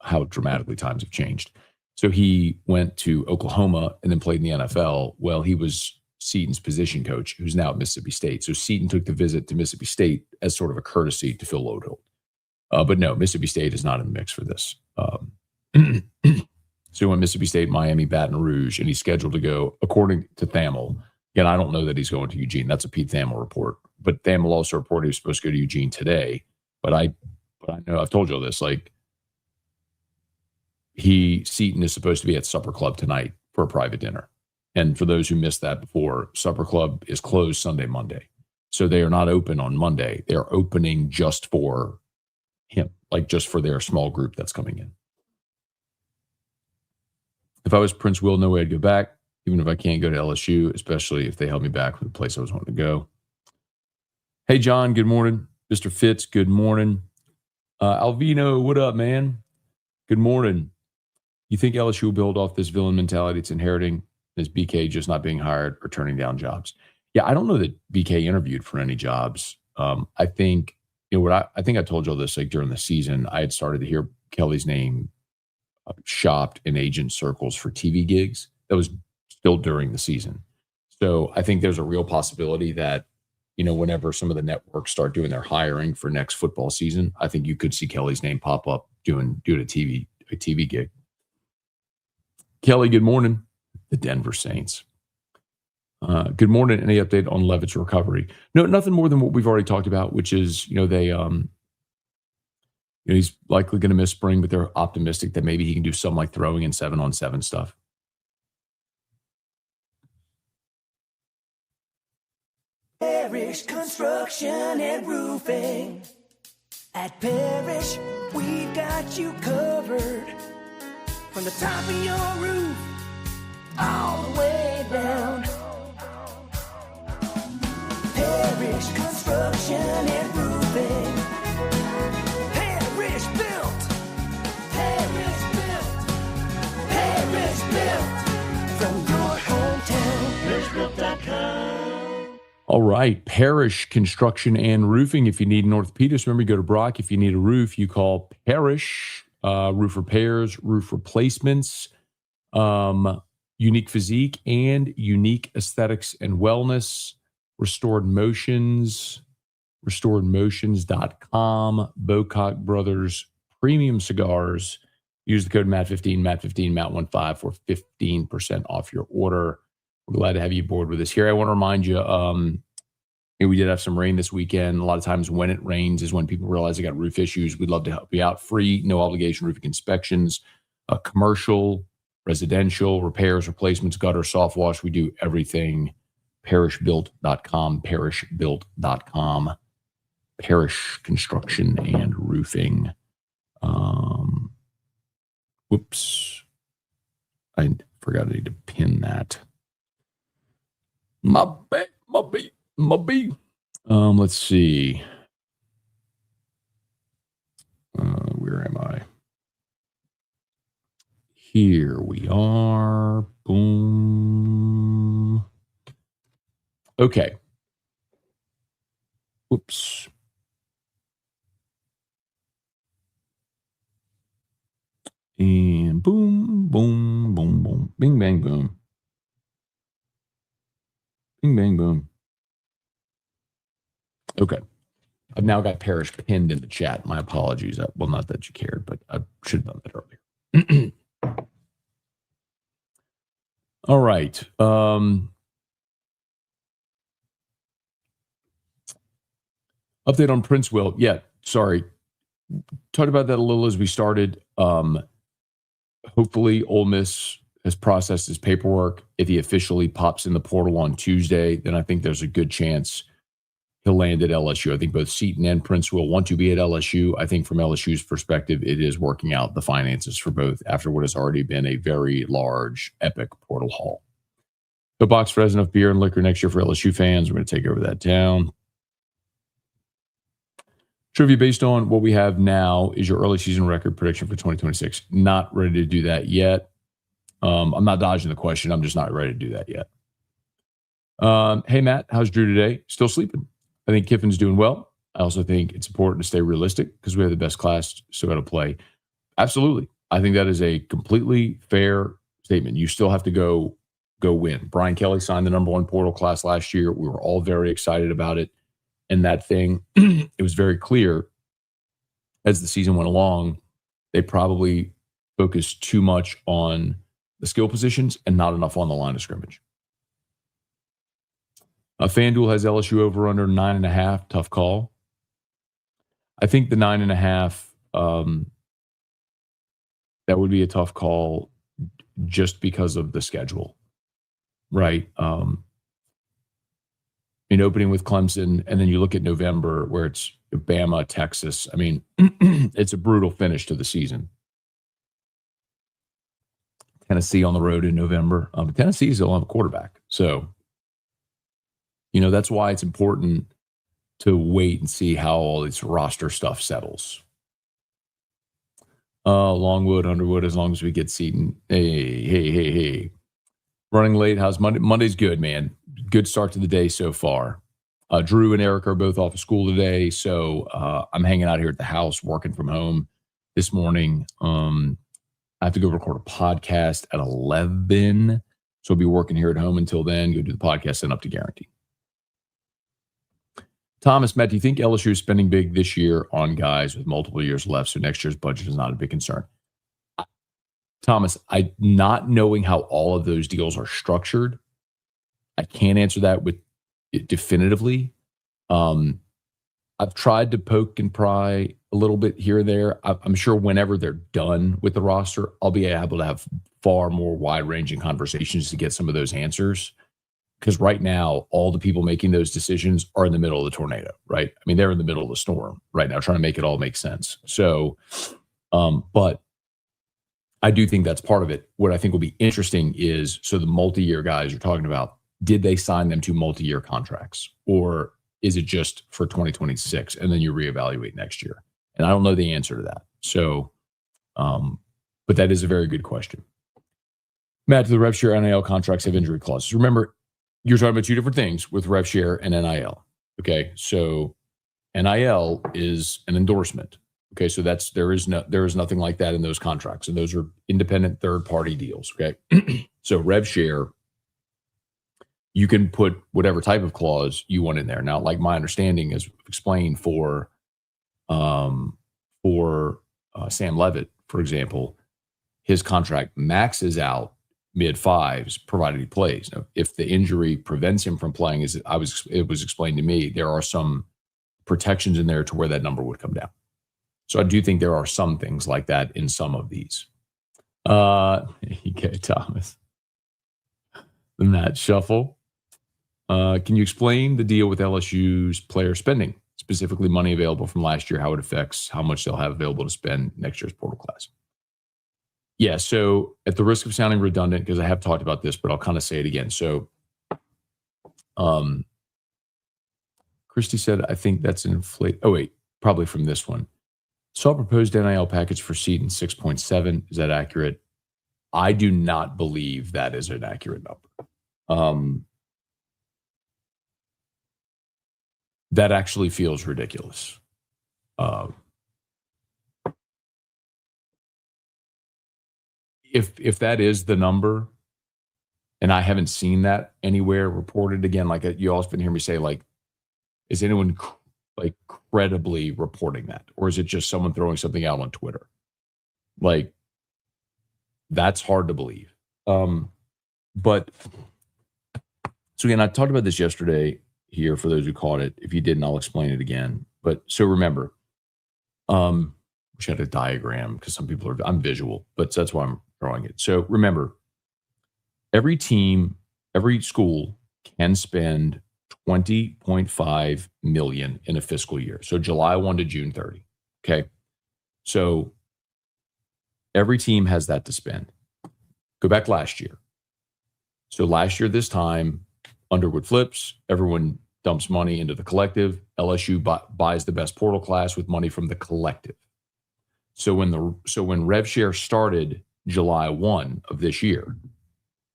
How dramatically times have changed. So he went to Oklahoma and then played in the NFL. Well, he was Seaton's position coach, who's now at Mississippi State. So Seaton took the visit to Mississippi State as sort of a courtesy to Phil Loadholt. But no, Mississippi State is not in the mix for this. So he went Mississippi State, Miami, Baton Rouge, and he's scheduled to go, according to Thamel. Again, I don't know that he's going to Eugene. That's a Pete Thamel report. But Thamel also reported he was supposed to go to Eugene today. But I know, I've told you all this, like, Seaton is supposed to be at Supper Club tonight for a private dinner. And for those who missed that before, Supper Club is closed Sunday, Monday. So they are not open on Monday. They are opening just for him, like just for their small group that's coming in. If I was Princewill, no way I'd go back, even if I can't go to LSU, especially if they held me back from the place I was wanting to go. Hey, John, good morning. Mr. Fitz, good morning. Alvino, what up, man? Good morning. You think LSU will build off this villain mentality it's inheriting? Is BK just not being hired or turning down jobs? Yeah, I don't know that BK interviewed for any jobs. I think what I think I told you all this like during the season. I had started to hear Kelly's name shopped in agent circles for TV gigs. That was still during the season. So I think there's a real possibility that, whenever some of the networks start doing their hiring for next football season, I think you could see Kelly's name pop up doing a TV gig. Kelly, good morning. The Denver Saints. Good morning. Any update on Levitt's recovery? No, nothing more than what we've already talked about, which is, he's likely going to miss spring, but they're optimistic that maybe he can do some like throwing and 7-on-7 stuff. Parrish Construction and Roofing. At Parrish, we've got you covered. From the top of your roof, all the way down. Parrish Construction and Roofing. Parrish built. Parrish built. Parrish built. From your hometown. ParrishBuilt.com. All right. Parrish Construction and Roofing. If you need an orthopedist, remember, you go to Brock. If you need a roof, you call Parrish. Roof repairs, roof replacements, unique physique and unique aesthetics and wellness. Restored Motions, restoredmotions.com, Bocock Brothers Premium Cigars. Use the code MAT15, MAT15, MAT15 for 15% off your order. We're glad to have you aboard with us here. I want to remind you, we did have some rain this weekend. A lot of times when it rains is when people realize they got roof issues. We'd love to help you out. Free, no obligation roofing inspections, commercial, residential, repairs, replacements, gutter, soft wash. We do everything. ParrishBuilt.com, ParrishBuilt.com, Parrish Construction and Roofing. Whoops. I forgot I need to pin that. My bad. Let's see. Where am I? Here we are. Boom. Okay. Whoops. And boom, boom, boom, boom. Bing, bang, boom. Bing, bang, boom. Okay. I've now got Parrish pinned in the chat. My apologies. Well, not that you cared, but I should have done that earlier. All right. Update on Princewill. Yeah, sorry. Talked about that a little as we started. Hopefully, Ole Miss has processed his paperwork. If he officially pops in the portal on Tuesday, then I think there's a good chance he'll land at LSU. I think both Seaton and Princewill want to be at LSU. I think from LSU's perspective, it is working out the finances for both after what has already been a very large, epic portal haul. The box for has enough beer and liquor next year for LSU fans. We're going to take over that town. Trivia based on what we have now is your early season record prediction for 2026. Not ready to do that yet. I'm not dodging the question. I'm just not ready to do that yet. Hey, Matt, how's Drew today? Still sleeping. I think Kiffin's doing well. I also think it's important to stay realistic because we have the best class still got to play. Absolutely. I think that is a completely fair statement. You still have to go win. Brian Kelly signed the number one portal class last year. We were all very excited about it. And that thing, it was very clear as the season went along, they probably focused too much on the skill positions and not enough on the line of scrimmage. FanDuel has LSU over under 9.5. Tough call. I think the 9.5, that would be a tough call just because of the schedule, right? In opening with Clemson, and then you look at November where it's Bama, Texas. I mean, it's a brutal finish to the season. Tennessee on the road in November. Tennessee still have a quarterback. So, that's why it's important to wait and see how all this roster stuff settles. Longwood, Underwood, as long as we get Seaton. Hey. Running late. How's Monday? Monday's good, man. Good start to the day so far. Drew and Eric are both off of school today, so I'm hanging out here at the house working from home this morning. I have to go record a podcast at 11, so I'll be working here at home until then. Go do the podcast and up to guarantee. Thomas, Matt, do you think LSU is spending big this year on guys with multiple years left, so next year's budget is not a big concern? Thomas, not knowing how all of those deals are structured, I can't answer that with definitively. I've tried to poke and pry a little bit here and there. I'm sure whenever they're done with the roster, I'll be able to have far more wide-ranging conversations to get some of those answers. Because right now, all the people making those decisions are in the middle of the tornado, right? I mean, they're in the middle of the storm right now, trying to make it all make sense. So, but I do think that's part of it. What I think will be interesting is, so the multi-year guys you're talking about, did they sign them to multi-year contracts? Or is it just for 2026 and then you reevaluate next year? And I don't know the answer to that. So, but that is a very good question. Matt, do the rev share NIL contracts have injury clauses? Remember, you're talking about two different things with rev share and NIL. Okay, so NIL is an endorsement. Okay, so there is nothing like that in those contracts, and those are independent third-party deals. Okay, so rev share, you can put whatever type of clause you want in there. Now, like my understanding is explained for Sam Levitt, for example, his contract maxes out mid-fives provided he plays. Now, if the injury prevents him from playing, it was explained to me, there are some protections in there to where that number would come down. So I do think there are some things like that in some of these. Okay, Thomas. The Matt Shuffle. Can you explain the deal with LSU's player spending, specifically money available from last year, how it affects how much they'll have available to spend next year's portal class? Yeah, so at the risk of sounding redundant, because I have talked about this, but I'll kind of say it again. So Christy said, I think that's an inflate. Oh, wait, probably from this one. Saw a proposed NIL package for Seaton 6.7. Is that accurate? I do not believe that is an accurate number. That actually feels ridiculous. If that is the number, and I haven't seen that anywhere reported, again, like you also been hearing me say, like, is anyone like credibly reporting that, or is it just someone throwing something out on Twitter? Like, that's hard to believe. But so again, I talked about this yesterday here for those who caught it. If you didn't, I'll explain it again. But so remember, wish I had a diagram because some people I'm visual, but that's why I'm drawing it. So remember, every team, every school can spend $20.5 million in a fiscal year. So July 1 to June 30. Okay. So every team has that to spend. Go back last year. So last year, this time, Underwood flips, everyone dumps money into the collective. LSU buys the best portal class with money from the collective. So when rev share started July 1 of this year,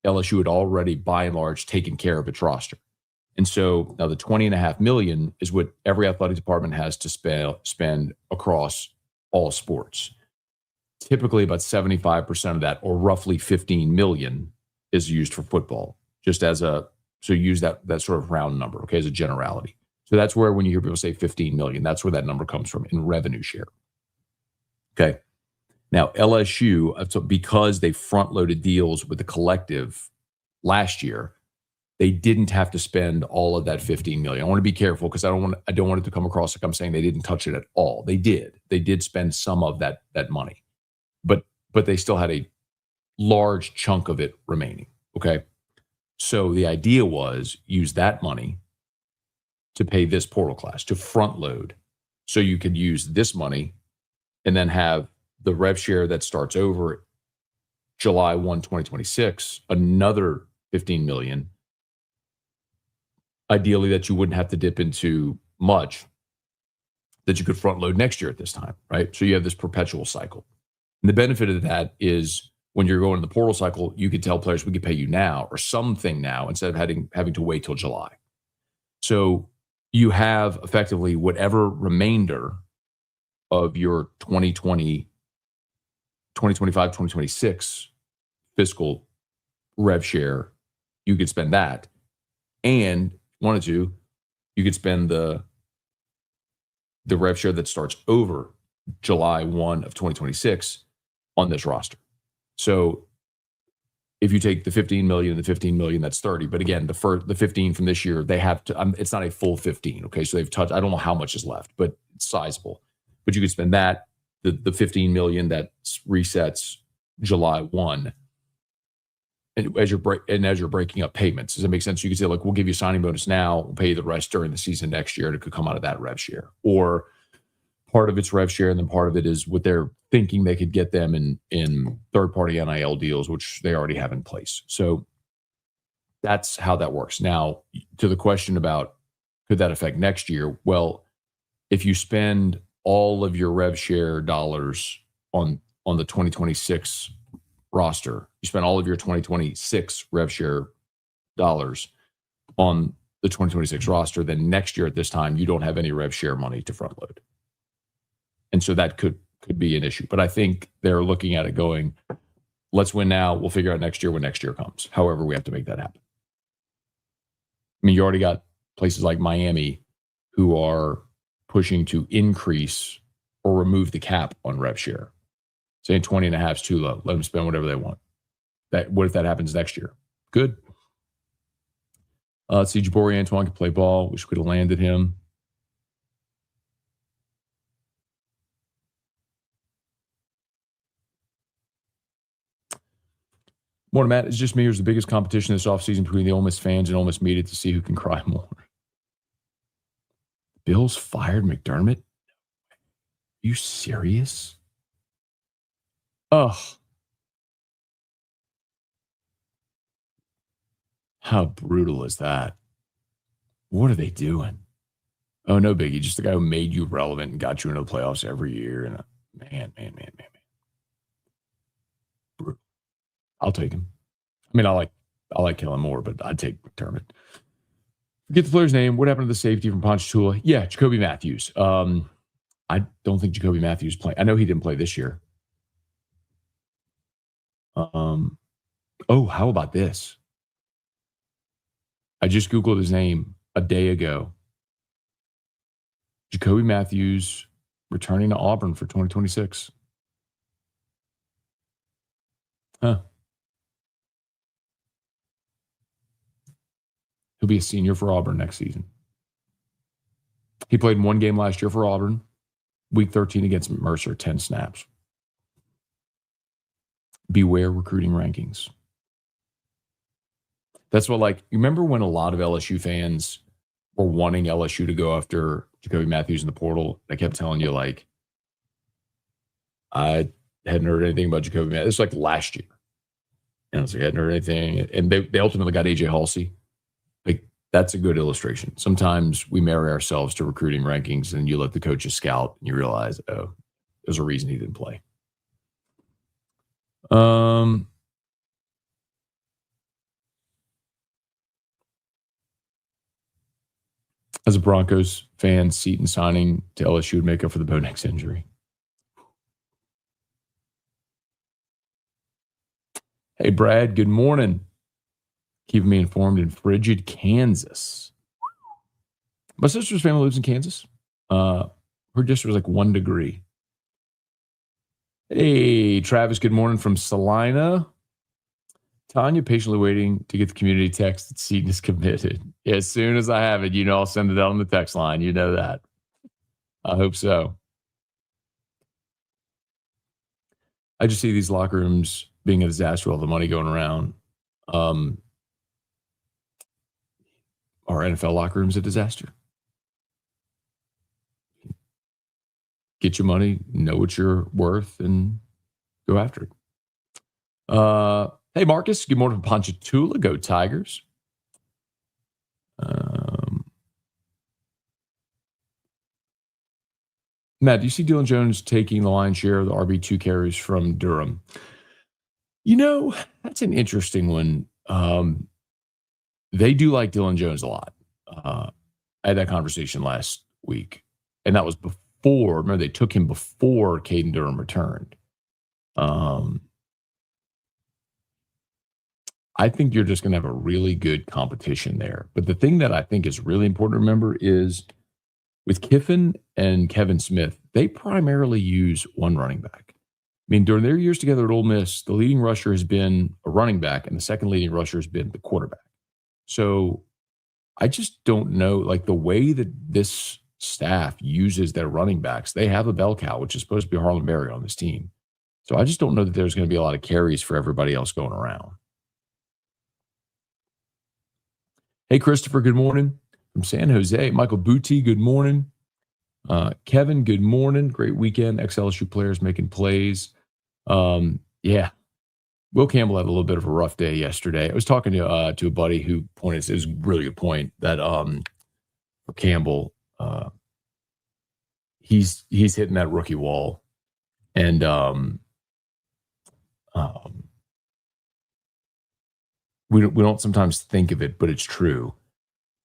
LSU had already by and large taken care of its roster. And so now the $20.5 million is what every athletic department has to spend across all sports. Typically about 75% of that, or roughly $15 million, is used for football. So use that sort of round number, okay, as a generality. So that's where when you hear people say 15 million, that's where that number comes from in revenue share. Okay. Now LSU, so because they front-loaded deals with the collective last year, they didn't have to spend all of that 15 million. I want to be careful because I don't want it to come across like I'm saying they didn't touch it at all. They did. They did spend some of that money, but they still had a large chunk of it remaining. Okay. So the idea was use that money to pay this portal class, to front load. So you could use this money and then have the rev share that starts over July 1, 2026, another 15 million. Ideally that you wouldn't have to dip into much, that you could front load next year at this time, right? So you have this perpetual cycle. And the benefit of that is when you're going to the portal cycle, you could tell players we could pay you now or something now instead of having to wait till July. So you have effectively whatever remainder of your 2025, 2026 fiscal rev share, you could spend that. And wanted to, you could spend the rev share that starts over July 1 of 2026 on this roster. So if you take the 15 million and the 15 million, that's 30. But again, the 15 from this year, they have to, it's not a full 15. Okay. So they've touched, I don't know how much is left, but it's sizable. But you could spend that, the 15 million that resets July 1. And as you're breaking up payments, does it make sense? You could say, like, we'll give you a signing bonus now, we'll pay you the rest during the season next year, and it could come out of that rev share. Or part of it's rev share, and then part of it is what they're thinking they could get them in third-party NIL deals, which they already have in place. So that's how that works. Now, to the question about could that affect next year? Well, if you spend all of your rev share dollars on the 2026 roster, you spend all of your 2026 rev share dollars on the 2026 roster, then next year at this time, you don't have any rev share money to front load. And so that could be an issue. But I think they're looking at it going, let's win now. We'll figure out next year when next year comes. However, we have to make that happen. I mean, you already got places like Miami who are pushing to increase or remove the cap on rev share. Saying 20 and a half is too low. Let them spend whatever they want. What if that happens next year? Good. Let's see, Jabari Antoine can play ball. Wish we could have landed him. Morning, Matt. It's just me. Here's the biggest competition this offseason between the Ole Miss fans and Ole Miss media to see who can cry more. Bills fired McDermott? Are you serious? Ugh. How brutal is that? What are they doing? Oh, no biggie. Just the guy who made you relevant and got you into the playoffs every year. And man. Brutal. I'll take him. I mean, I like Kellen Moore, but I'd take McDermott. Get the player's name. What happened to the safety from Ponchatoula? Yeah, Jacoby Matthews. I don't think Jacoby Matthews played. I know he didn't play this year. Oh, how about this? I just Googled his name a day ago. Jacoby Matthews returning to Auburn for 2026. Huh. He'll be a senior for Auburn next season. He played in one game last year for Auburn. Week 13 against Mercer, 10 snaps. Beware recruiting rankings. That's what, like, you remember when a lot of LSU fans were wanting LSU to go after Jacoby Matthews in the portal? I kept telling you, like, I hadn't heard anything about Jacoby Matthews. It's like last year. And I was like, I hadn't heard anything. And they ultimately got AJ Halsey. Like, that's a good illustration. Sometimes we marry ourselves to recruiting rankings and you let the coaches scout and you realize, oh, there's a reason he didn't play. As a Broncos fan, Seaton signing to LSU would make up for the Bo Nix injury. Hey, Brad, good morning. Keeping me informed in frigid Kansas. My sister's family lives in Kansas. Her district was like 1 degree. Hey, Travis, good morning from Salina. Tanya, patiently waiting to get the community text that Seaton is committed. Yeah, as soon as I have it, I'll send it out on the text line. You know that. I hope so. I just see these locker rooms being a disaster, all the money going around. Our NFL locker room's a disaster. Get your money, know what you're worth, and go after it. Hey, Marcus, good morning from Ponchatoula. Go Tigers. Matt, do you see Dylan Jones taking the lion's share of the RB2 carries from Durham? That's an interesting one. They do like Dylan Jones a lot. I had that conversation last week, and that was before. Remember, they took him before Caden Durham returned. I think you're just going to have a really good competition there. But the thing that I think is really important to remember is with Kiffin and Kevin Smith, they primarily use one running back. I mean, during their years together at Ole Miss, the leading rusher has been a running back, and the second leading rusher has been the quarterback. So I just don't know, like the way that this staff uses their running backs, they have a bell cow, which is supposed to be Harlan Berry on this team. So I just don't know that there's going to be a lot of carries for everybody else going around. Hey, Christopher, good morning. From San Jose. Michael Booty, good morning. Kevin, good morning. Great weekend. Ex-LSU players making plays. Yeah. Will Campbell had a little bit of a rough day yesterday. I was talking to a buddy who pointed, it was a really good point, that for Campbell, he's hitting that rookie wall. And we don't sometimes think of it, but it's true.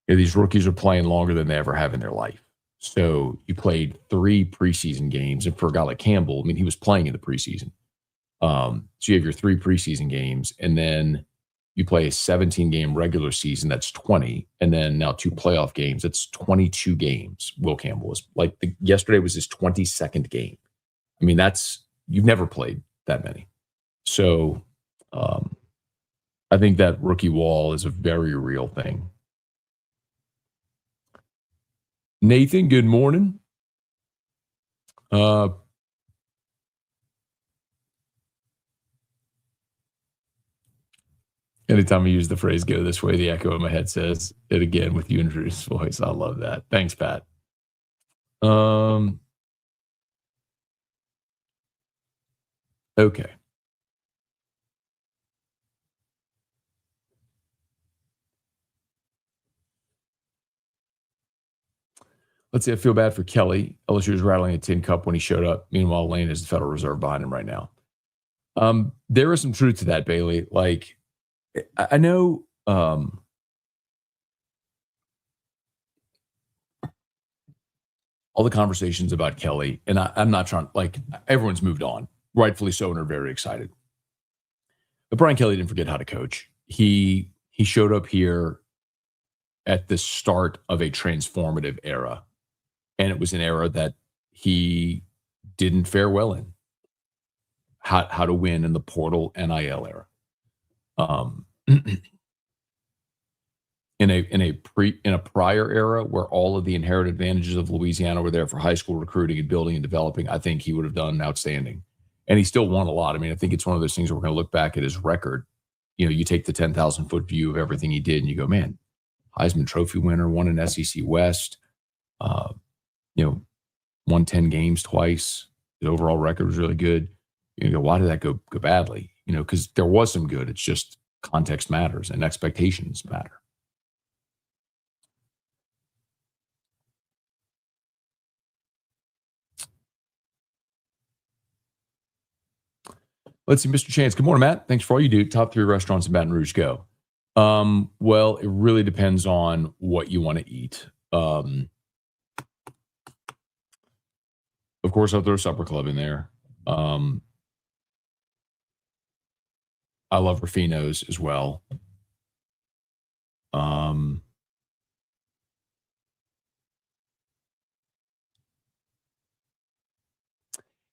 You know, these rookies are playing longer than they ever have in their life. So you played 3 preseason games, and for a guy like Campbell, I mean, he was playing in the preseason. So you have your 3 preseason games, and then you play a 17-game regular season. That's 20, and then now 2 playoff games. That's 22 games. Will Campbell was like yesterday was his 22nd game. I mean, you've never played that many. So I think that rookie wall is a very real thing. Nathan, good morning. Anytime I use the phrase "go this way," the echo in my head says it again with you in Drew's voice. I love that. Thanks, Pat. Okay. Let's see. I feel bad for Kelly. LSU was rattling a tin cup when he showed up. Meanwhile, Lane is the Federal Reserve behind him right now. There is some truth to that, Bailey. Like, I know all the conversations about Kelly, and I'm not trying, like, everyone's moved on, rightfully so, and are very excited. But Brian Kelly didn't forget how to coach. He showed up here at the start of a transformative era, and it was an era that he didn't fare well in. How to win in the portal NIL era. In a prior era where all of the inherent advantages of Louisiana were there for high school recruiting and building and developing, I think he would have done outstanding. And he still won a lot. I mean, I think it's one of those things where we're going to look back at his record. You know, you take the 10,000-foot view of everything he did, and you go, man, Heisman Trophy winner, won an SEC West, won 10 games twice. The overall record was really good. You go, why did that go badly? You know, because there was some good. It's just context matters and expectations matter. Let's see, Mr. Chance. Good morning, Matt. Thanks for all you do. Top 3 restaurants in Baton Rouge, go. Well, it really depends on what you want to eat. Of course, I'll throw Supper Club in there. I love Rufino's as well.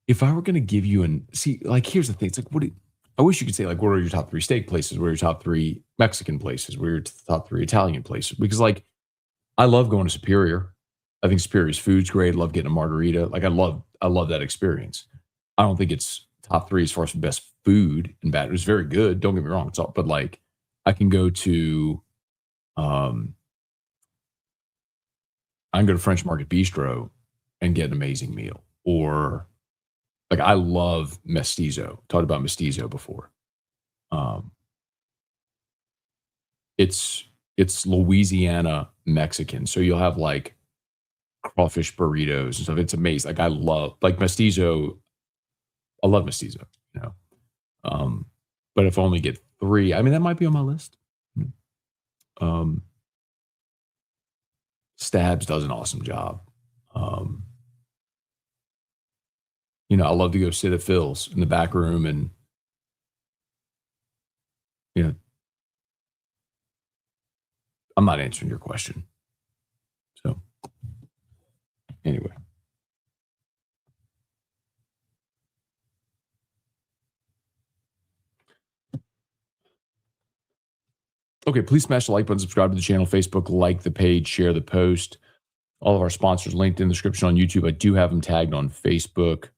If I were going to give you here's the thing. It's like, I wish you could say, like, what are your top 3 steak places? What are your top 3 Mexican places? What are your top 3 Italian places? Because, like, I love going to Superior. I think Superior's food's great. I love getting a margarita. Like, I love that experience. I don't think it's top 3 as far as the best food and bad. It was very good. Don't get me wrong. It's all, but like, I can go to, I can go to French Market Bistro and get an amazing meal. Or, like, I love Mestizo. Talked about Mestizo before. It's Louisiana Mexican. So you'll have like crawfish burritos and stuff. It's amazing. Like, I love, like, Mestizo. I love Mestizo, you know. But if I only get 3, I mean, that might be on my list. Stabs does an awesome job. I love to go sit at Phil's in the back room and, I'm not answering your question. So, anyway. Okay, please smash the like button, subscribe to the channel, Facebook, like the page, share the post. All of our sponsors linked in the description on YouTube. I do have them tagged on Facebook.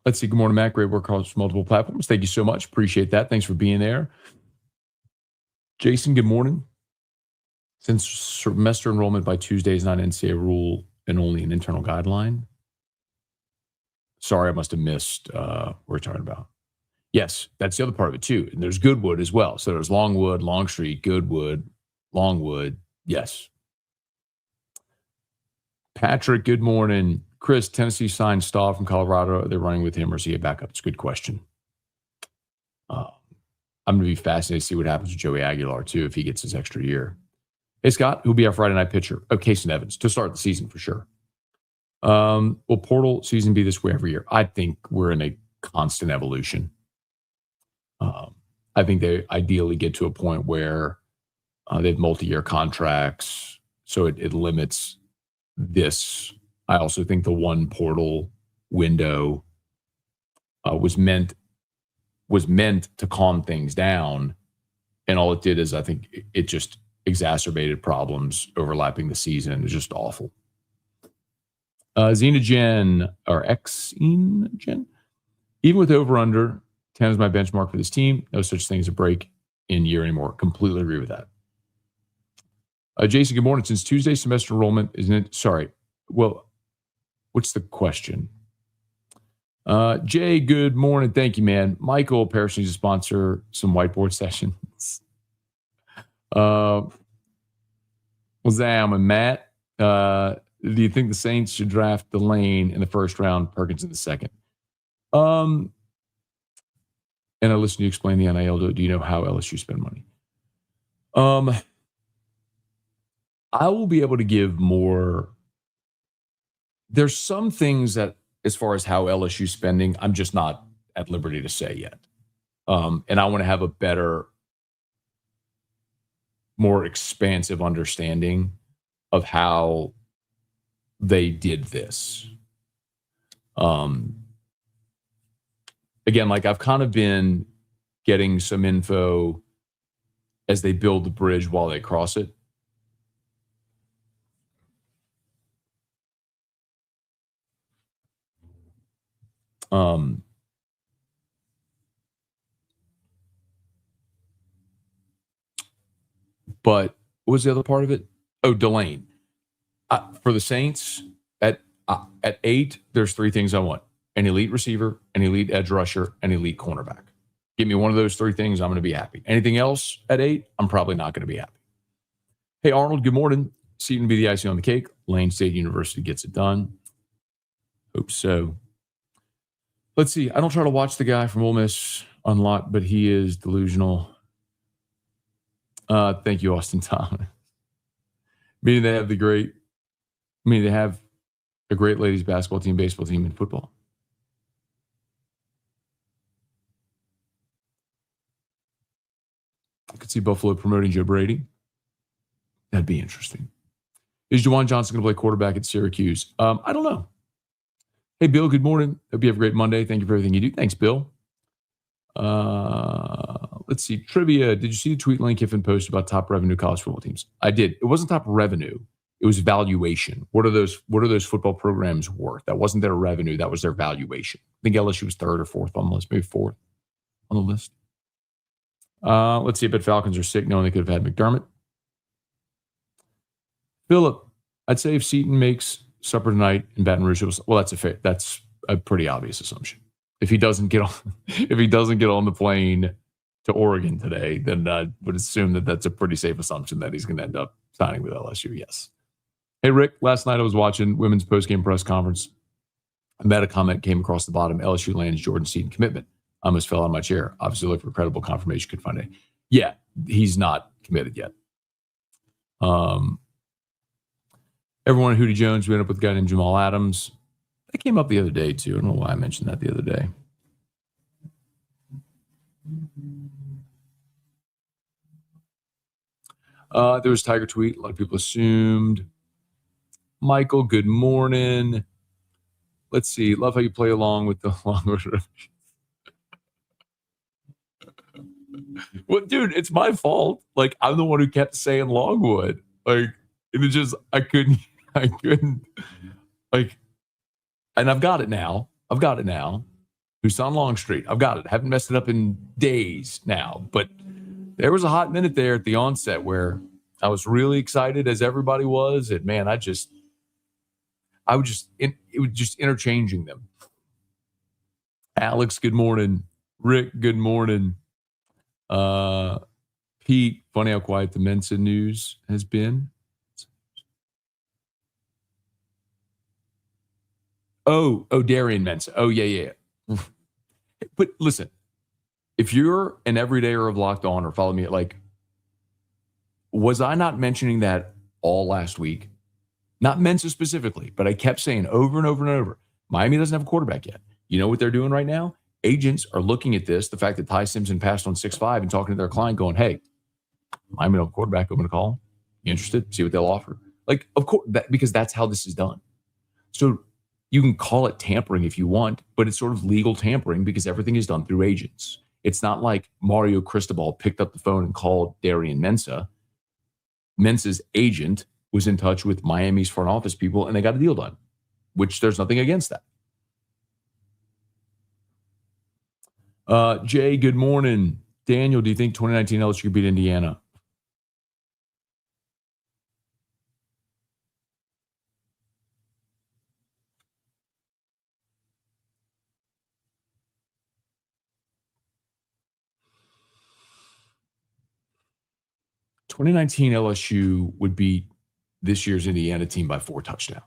Let's see. Good morning, Matt. Great work across multiple platforms. Thank you so much. Appreciate that. Thanks for being there. Jason, good morning. Since semester enrollment by Tuesday is not an NCAA rule and only an internal guideline. Sorry, I must have missed what we're talking about. Yes, that's the other part of it too. And there's Goodwood as well. So there's Longwood, Longstreet, Goodwood, Longwood. Yes. Patrick, good morning. Chris, Tennessee signed Stahl from Colorado. Are they running with him or is he a backup? It's a good question. I'm going to be fascinated to see what happens with Joey Aguilar too if he gets his extra year. Hey, Scott, who'll be our Friday night pitcher? Oh, Casey Evans to start the season for sure. Will portal season be this way every year? I think we're in a constant evolution. I think they ideally get to a point where they have multi-year contracts, so it limits this. I also think the one portal window was meant to calm things down, and all it did is I think it just exacerbated problems overlapping the season. It was just awful. Xenogen or Xenogen, even with over/under, 10 is my benchmark for this team. No such thing as a break in year anymore. Completely agree with that. Jason, good morning. Since Tuesday semester enrollment, isn't it? Sorry. Well, what's the question? Jay, good morning. Thank you, man. Michael Parrish needs to sponsor some whiteboard sessions. Zam and Matt, do you think the Saints should draft Delane in the first round, Perkins in the second? And I listened to you explain the NIL. Do you know how LSU spend money? I will be able to give more. There's some things that, as far as how LSU spending, I'm just not at liberty to say yet. And I want to have a better, more expansive understanding of how they did this. Again, like I've kind of been getting some info as they build the bridge while they cross it. But what was the other part of it? Oh, Delane. For the Saints, at 8, there's 3 things I want. An elite receiver, an elite edge rusher, an elite cornerback. Give me one of those 3 things, I'm going to be happy. Anything else at 8, I'm probably not going to be happy. Hey, Arnold, good morning. Seaton be the icing on the cake. Lane State University gets it done. Hope so. Let's see. I don't try to watch the guy from Ole Miss on lot, but he is delusional. Thank you, Austin Thomas. Meaning they have they have a great ladies basketball team, baseball team, and football. I could see Buffalo promoting Joe Brady. That'd be interesting. Is Juwan Johnson going to play quarterback at Syracuse? I don't know. Hey, Bill, good morning. Hope you have a great Monday. Thank you for everything you do. Thanks, Bill. Let's see. Trivia. Did you see the tweet Lane Kiffin posted about top revenue college football teams? I did. It wasn't top revenue. It was valuation. What are those football programs worth? That wasn't their revenue. That was their valuation. I think LSU was 3rd or 4th on the list, maybe 4th on the list. Let's see. I bet Falcons are sick knowing they could have had McDermott. Philip, I'd say if Seaton makes supper tonight in Baton Rouge, that's a pretty obvious assumption. If he doesn't get on the plane to Oregon today, then I would assume that that's a pretty safe assumption that he's going to end up signing with LSU. Yes. Hey, Rick, last night I was watching women's postgame press conference. A meta comment came across the bottom. LSU lands Jordan Seaton commitment. I almost fell out of my chair. Obviously, look for credible confirmation. Could find it. Yeah, he's not committed yet. Everyone at Hootie Jones, we ended up with a guy named Jamal Adams. That came up the other day, too. I don't know why I mentioned that the other day. There was a Tiger tweet. A lot of people assumed. Michael, good morning. Let's see. Love how you play along with the Longwood. Well, dude, it's my fault. Like, I'm the one who kept saying Longwood. Like, it was just, I couldn't, like, and I've got it now. Who's on Long Street? I've got it. I haven't messed it up in days now. But there was a hot minute there at the onset where I was really excited, as everybody was. And man, it was just interchanging them. Alex, good morning. Rick, good morning. Pete, funny how quiet the Mensa news has been. Oh, Darian Mensa. Oh, yeah. But listen, if you're an everydayer of Locked On or follow me, like, was I not mentioning that all last week? Not Mensa specifically, but I kept saying over and over and over, Miami doesn't have a quarterback yet. You know what they're doing right now? Agents are looking at this, the fact that Ty Simpson passed on 6'5", and talking to their client going, hey, Miami don't have a quarterback, I'm going to call them. You interested? See what they'll offer. Like, of course, because that's how this is done. So you can call it tampering if you want, but it's sort of legal tampering because everything is done through agents. It's not like Mario Cristobal picked up the phone and called Darian Mensa. Mensa's agent was in touch with Miami's front office people, and they got a deal done, which there's nothing against that. Jay, good morning. Daniel, do you think 2019 LSU could beat Indiana? (2019) LSU would beat this year's Indiana team by 4 touchdowns.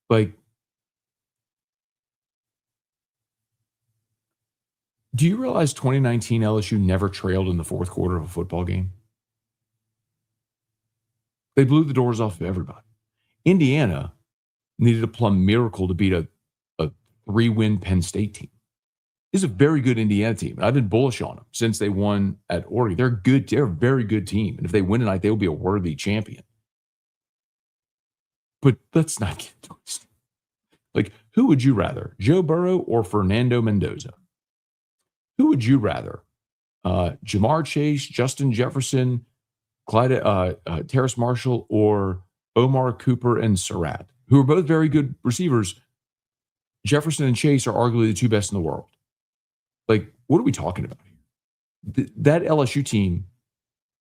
Like, do you realize 2019 LSU never trailed in the fourth quarter of a football game? They blew the doors off of everybody. Indiana needed a plum miracle to beat a 3-win Penn State team. This is a very good Indiana team, and I've been bullish on them since they won at Oregon. They're good. They're a very good team, and if they win tonight, they will be a worthy champion. But let's not get twisted. Like, who would you rather, Joe Burrow or Fernando Mendoza? Who would you rather, Jamar Chase, Justin Jefferson, Terrace Marshall, or Omar Cooper and Surratt, who are both very good receivers? Jefferson and Chase are arguably the 2 best in the world. Like, what are we talking about here? That LSU team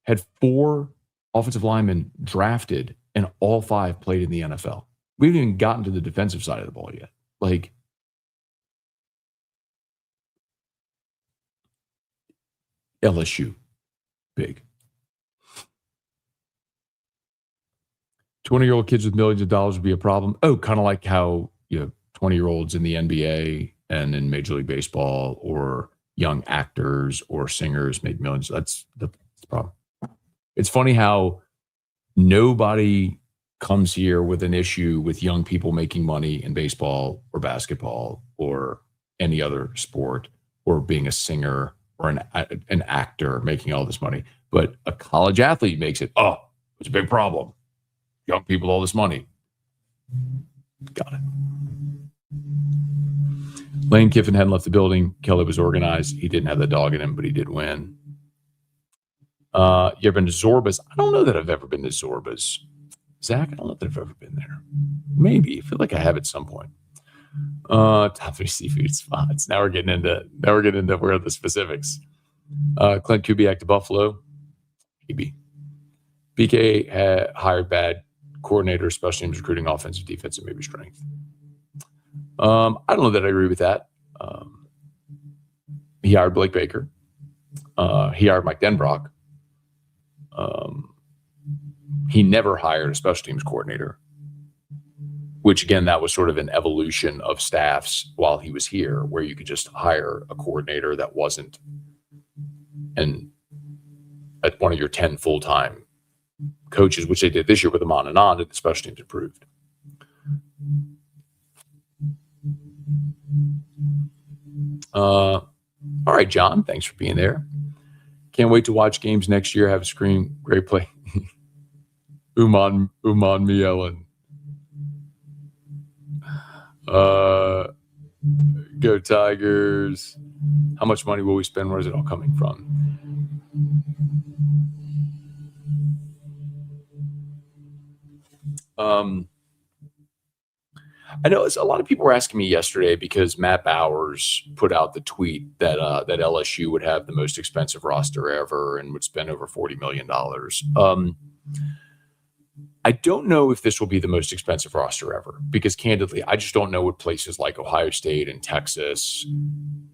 had 4 offensive linemen drafted, and all 5 played in the NFL. We haven't even gotten to the defensive side of the ball yet. Like, LSU, big. 20-year-old kids with millions of dollars would be a problem. Oh, kind of like how 20-year-olds in the NBA and in Major League Baseball, or young actors or singers make millions. That's the problem. It's funny how nobody comes here with an issue with young people making money in baseball or basketball or any other sport, or being a singer or an actor making all this money. But a college athlete makes it, it's a big problem. Young people, all this money. Got it. Lane Kiffin hadn't left the building. Kelly was organized. He didn't have the dog in him, but he did win. You ever been to Zorba's? I don't know that I've ever been to Zorba's. Zach, I don't know that I've ever been there. Maybe. I feel like I have at some point. Top 3 seafood spots. Now we're getting into where are the specifics. Clint Kubiak to Buffalo. Maybe. BK had hired bad coordinator, special teams, recruiting, offensive, defensive, maybe strength. I don't know that I agree with that. He hired Blake Baker. He hired Mike Denbrock. He never hired a special teams coordinator, which, again, that was sort of an evolution of staffs while he was here, where you could just hire a coordinator that wasn't and at one of your 10 full-time coaches, which they did this year with them on and on, and the special teams improved. All right, John, thanks for being there. Can't wait to watch games next year. Have a screen. Great play. Umanmielen. Go Tigers. How much money will we spend? Where is it all coming from? I know a lot of people were asking me yesterday because Matt Bowers put out the tweet that that LSU would have the most expensive roster ever and would spend over $40 million. I don't know if this will be the most expensive roster ever because, candidly, I just don't know what places like Ohio State and Texas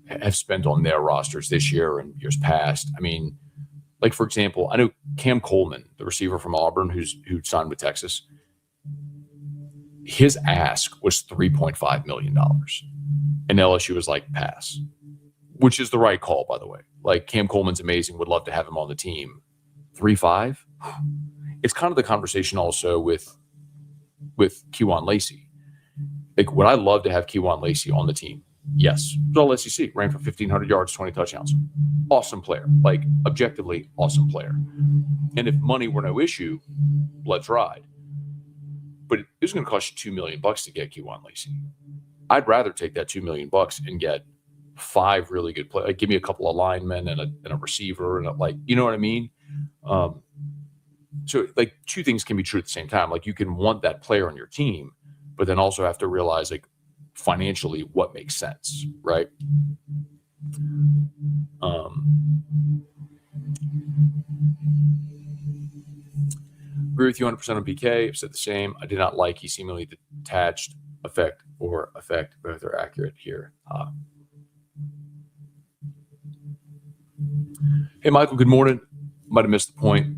have spent on their rosters this year and years past. I mean, like, for example, I know Cam Coleman, the receiver from Auburn who signed with Texas, his ask was $3.5 million. And LSU was like, pass, which is the right call, by the way. Like, Cam Coleman's amazing. Would love to have him on the team. 3.5? It's kind of the conversation also with Kewan Lacey. Like, would I love to have Kewan Lacey on the team? Yes. It's all SEC. Ran for 1,500 yards, 20 touchdowns. Awesome player. Like, objectively, awesome player. And if money were no issue, let's ride. But it was going to cost you $2 million to get Kewan Lacey. I'd rather take that $2 million and get 5 really good players. Like, give me a couple of linemen and a receiver and you know what I mean? So, like, two things can be true at the same time. Like, you can want that player on your team, but then also have to realize, like, financially what makes sense, right? Agree with you 100% on PK. I've said the same. I did not like he seemingly detached effect. Both are accurate here. Hey, Michael, good morning. Might have missed the point.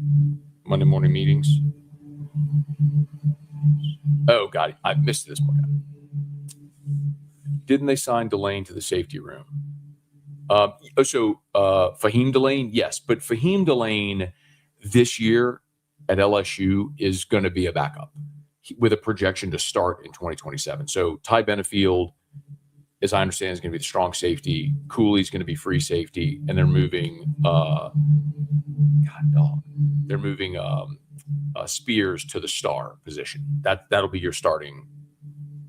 Monday morning meetings. Oh, God, I missed this one. Didn't they sign Delane to the safety room? Fahim Delane, yes. But Fahim Delane this year at LSU is going to be a backup with a projection to start in 2027. So Ty Benefield, as I understand, is going to be the strong safety. Cooley's going to be free safety. And they're moving Spears to the star position. That'll be your starting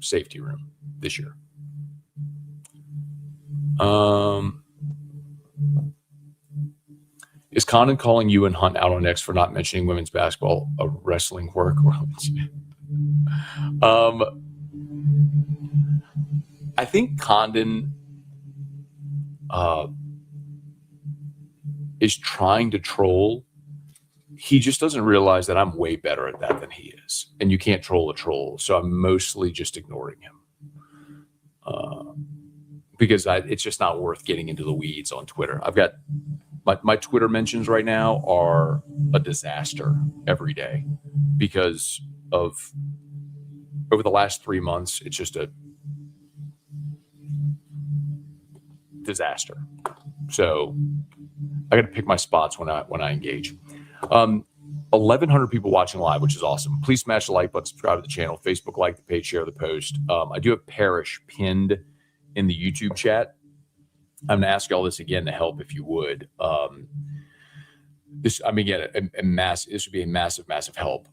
safety room this year. Is Condon calling you and Hunt out on X for not mentioning women's basketball, a wrestling work? I think Condon is trying to troll. He just doesn't realize that I'm way better at that than he is. And you can't troll a troll. So I'm mostly just ignoring him. Because it's just not worth getting into the weeds on Twitter. I've got my Twitter mentions right now are a disaster every day because of over the last 3 months, it's just a disaster. So I got to pick my spots when I engage. 1,100 people watching live, which is awesome. Please smash the like button, subscribe to the channel, Facebook like the page, share the post. I do have Parrish pinned in the YouTube chat. I'm going to ask you all this again to help if you would. This would be a massive help.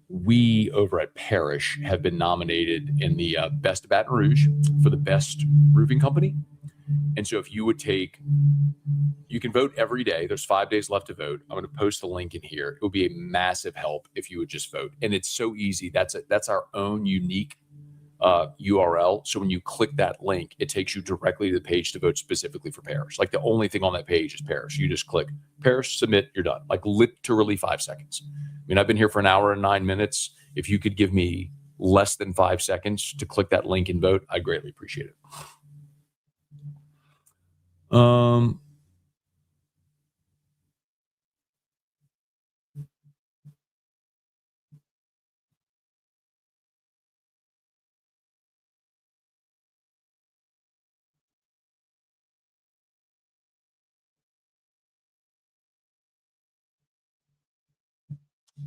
We over at Parrish have been nominated in the Best of Baton Rouge for the best roofing company. And so if you would you can vote every day. There's 5 days left to vote. I'm going to post the link in here. It would be a massive help if you would just vote. And it's so easy. That's our own unique URL. So when you click that link, it takes you directly to the page to vote specifically for Parrish. Like, the only thing on that page is Parrish. You just click Parrish, submit, you're done. Like, literally 5 seconds. I mean, I've been here for an hour and 9 minutes. If you could give me less than 5 seconds to click that link and vote, I greatly appreciate it.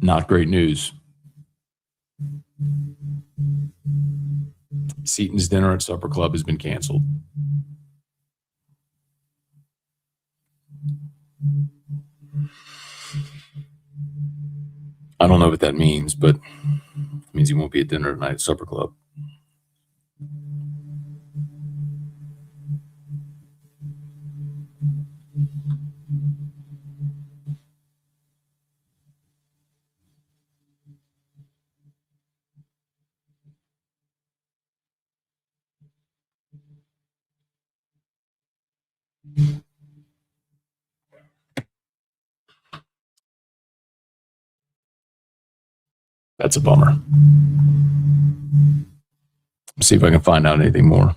Not great news. Seaton's dinner at Supper Club has been canceled. I don't know what that means, but it means he won't be at dinner tonight at Supper Club. That's a bummer. See if I can find out anything more.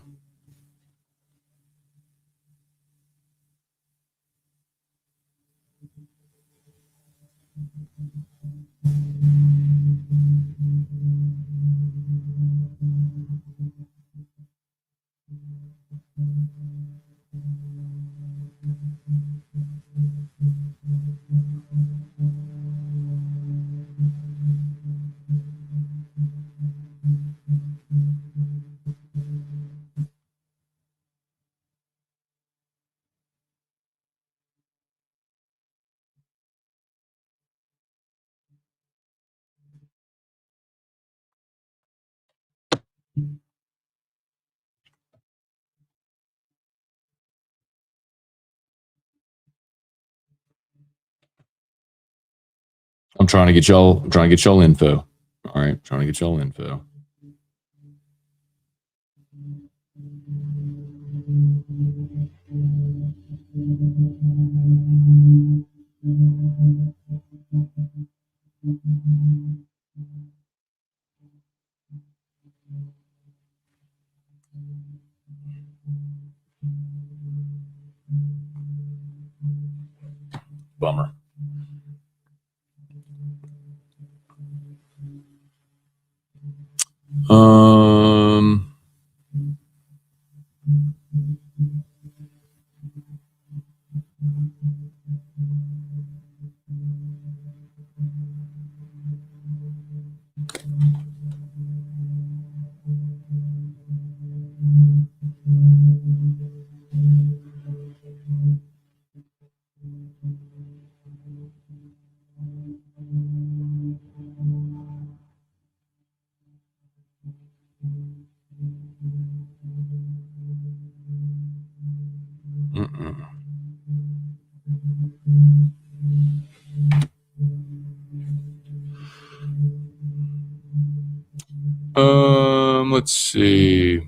I'm trying to get y'all info. All right, trying to get y'all info. Bummer. Um, mm-mm. Let's see.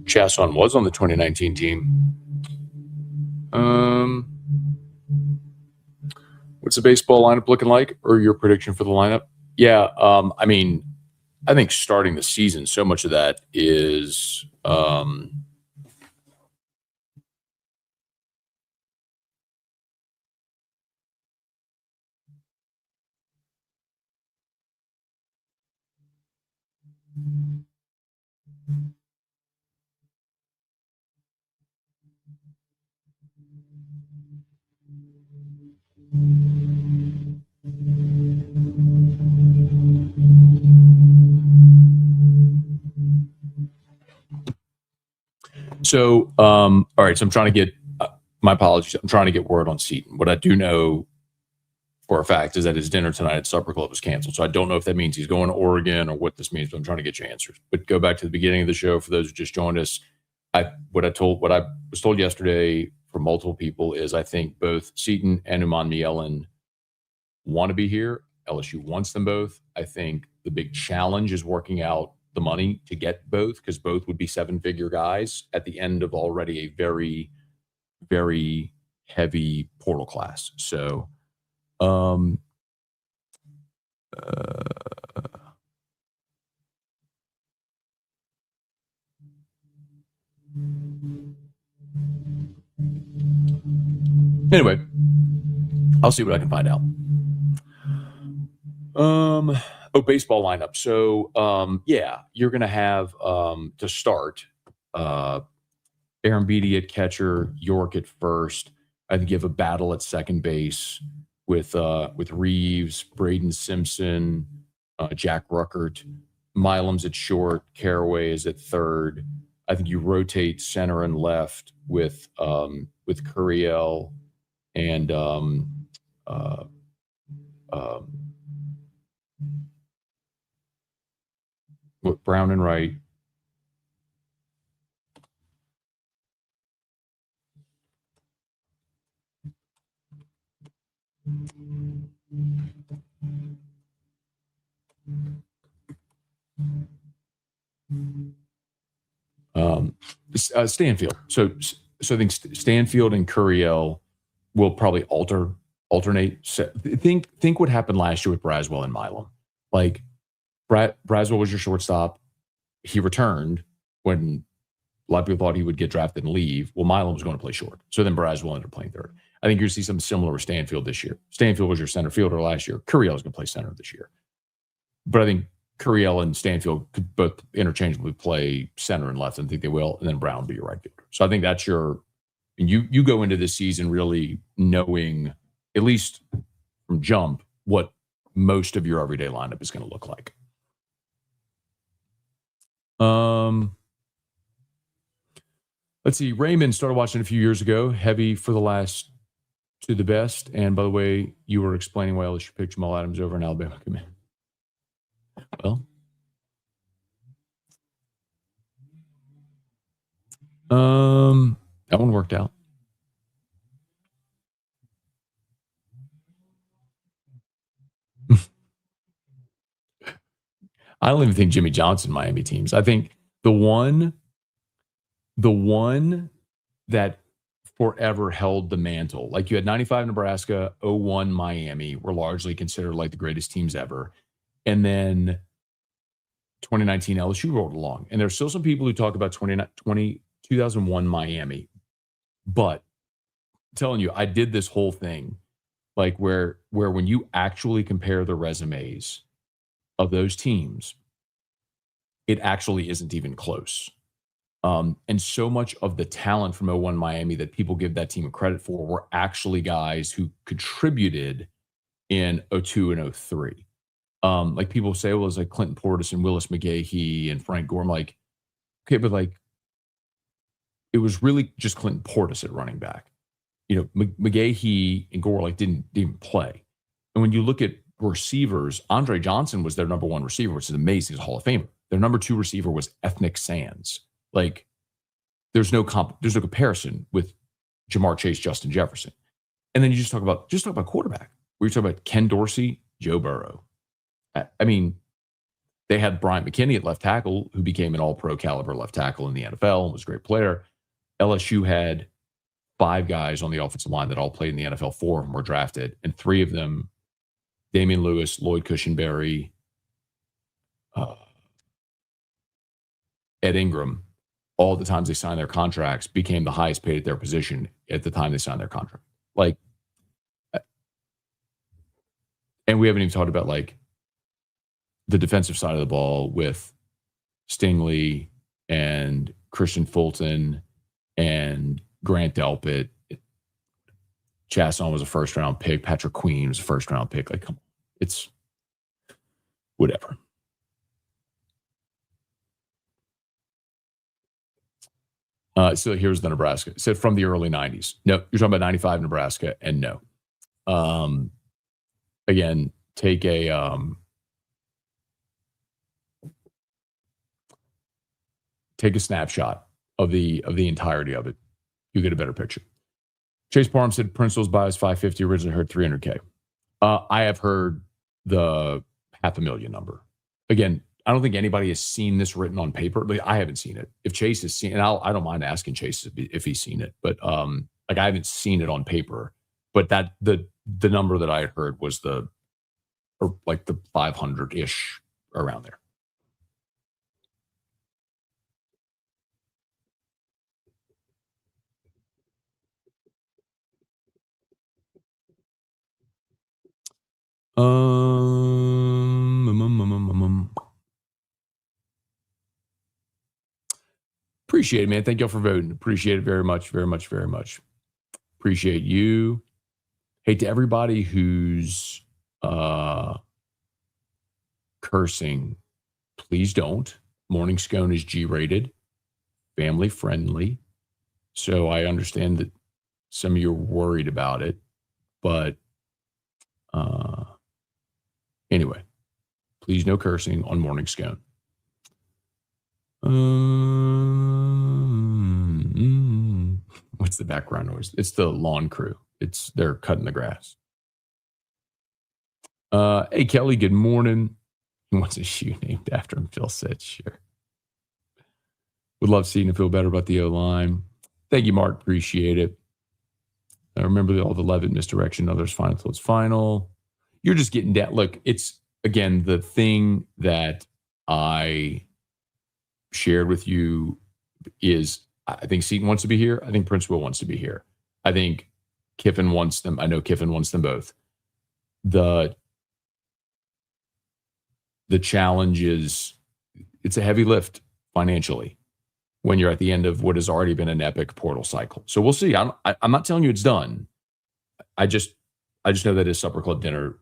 Chasson was on the 2019 team. What's the baseball lineup looking like, or your prediction for the lineup? Yeah, I mean, I think starting the season, so much of that is so. All right, so I'm trying to get my apologies. I'm trying to get word on Seaton. What I do know for a fact is that his dinner tonight at Supper Club was canceled. So I don't know if that means he's going to Oregon or what this means, but I'm trying to get you answers. But go back to the beginning of the show for those who just joined us. What I was told yesterday from multiple people is I think both Seaton and Umanmielen want to be here. LSU wants them both. I think the big challenge is working out the money to get both, because both would be 7-figure guys at the end of already a very, very heavy portal class. So uh, anyway, I'll see what I can find out. Baseball lineup. So yeah, you're gonna have to start Aaron Beatty at catcher, York at first. I think you have a battle at second base with Reeves, Braden Simpson, Jack Ruckert. Milam's at short. Caraway is at third. I think you rotate center and left with Curiel and with Brown and right. Stanfield. So I think Stanfield and Curiel will probably alternate. So think what happened last year with Braswell and Milam. Like Braswell was your shortstop. He returned when a lot of people thought he would get drafted and leave. Well, Milam was going to play short. So then Braswell ended up playing third. I think you're going to see something similar with Stanfield this year. Stanfield was your center fielder last year. Curiel is going to play center this year. But I think Curiel and Stanfield could both interchangeably play center and left, and I think they will, and then Brown will be your right fielder. So I think that's you go into this season really knowing, at least from jump, what most of your everyday lineup is going to look like. Let's see. Raymond started watching a few years ago. Heavy for the last to the best. And by the way, you were explaining why LSU picked Jamal Adams over in Alabama. Come in. Well, that one worked out. I don't even think Jimmy Johnson Miami teams. I think the one that forever held the mantle, like you had 95 Nebraska, 01 Miami, were largely considered like the greatest teams ever. And then 2019 LSU rolled along. And there's still some people who talk about 2001 Miami. But I'm telling you, I did this whole thing like where when you actually compare the resumes of those teams, it actually isn't even close. And so much of the talent from 01 Miami that people give that team credit for were actually guys who contributed in 02 and 03. Like people say, well, it's like Clinton Portis and Willis McGahee and Frank Gore. I'm like, okay, but like it was really just Clinton Portis at running back. You know, McGahee and Gore like didn't even play. And when you look at receivers, Andre Johnson was their number one receiver, which is amazing. He's a Hall of Famer. Their number two receiver was Ethnic Sands. Like there's no comparison with Jamar Chase, Justin Jefferson. And then you just talk about quarterback. We talk about Ken Dorsey, Joe Burrow. I mean, they had Bryant McKinney at left tackle, who became an all-pro caliber left tackle in the NFL and was a great player. LSU had 5 guys on the offensive line that all played in the NFL. 4 of them were drafted, and 3 of them, Damian Lewis, Lloyd Cushenberry, Ed Ingram, all the times they signed their contracts, became the highest paid at their position at the time they signed their contract. Like, and we haven't even talked about like the defensive side of the ball with Stingley and Christian Fulton and Grant Delpit. Chasson was a first-round pick. Patrick Queen was a first-round pick. Like, come on. It's whatever. So here's the Nebraska. It said from the early 90s. No, you're talking about 95 Nebraska, and no. Again, take a snapshot of the entirety of it. You get a better picture. Chase Parham said Prince's buy is 550. Originally heard 300K. I have heard the $500,000 number. Again, I don't think anybody has seen this written on paper. Like, I haven't seen it. If Chase has seen it, I don't mind asking Chase if he's seen it. But like I haven't seen it on paper. But that the number that I had heard was the 500-ish around there. Appreciate it, man. Thank y'all for voting. Appreciate it very much, very much, very much. appreciate you. Hey, to everybody who's cursing, please don't. Morning Scone is G-rated, family friendly. So I understand that some of you are worried about it, but anyway, please no cursing on Morning Scone. What's the background noise? It's the lawn crew. They're cutting the grass. Hey Kelly, good morning. He wants a shoe named after him. Phil said, sure. Would love seeing him feel better about the O-line. Thank you, Mark. Appreciate it. I remember all the Levitt misdirection. Others final till it's final. You're just getting down. Look, it's, again, the thing that I shared with you is I think Seaton wants to be here. I think Princewill wants to be here. I think Kiffin wants them. I know Kiffin wants them both. The challenge is it's a heavy lift financially when you're at the end of what has already been an epic portal cycle. So we'll see. I'm not telling you it's done. I just know that his supper club dinner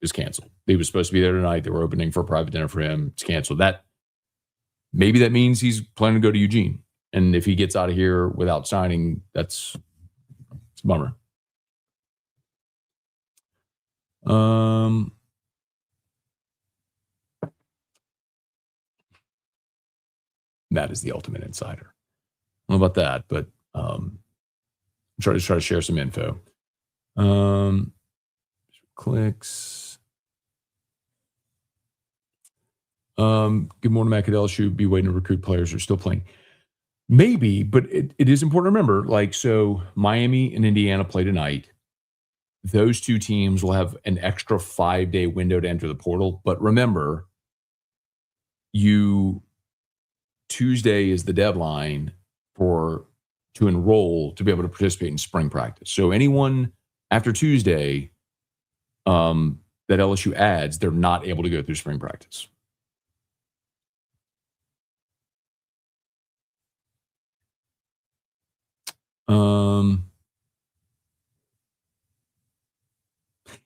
is canceled. He was supposed to be there tonight. They were opening for a private dinner for him. It's canceled. Maybe that means he's planning to go to Eugene. And if he gets out of here without signing, it's a bummer. That is the ultimate insider. I don't know about that, but try to share some info. Clicks. Good morning, Mac at LSU. Be waiting to recruit players who are still playing. Maybe, but it is important to remember, so Miami and Indiana play tonight. Those two teams will have an extra 5-day window to enter the portal. But remember, Tuesday is the deadline to enroll to be able to participate in spring practice. So anyone after Tuesday that LSU adds, they're not able to go through spring practice.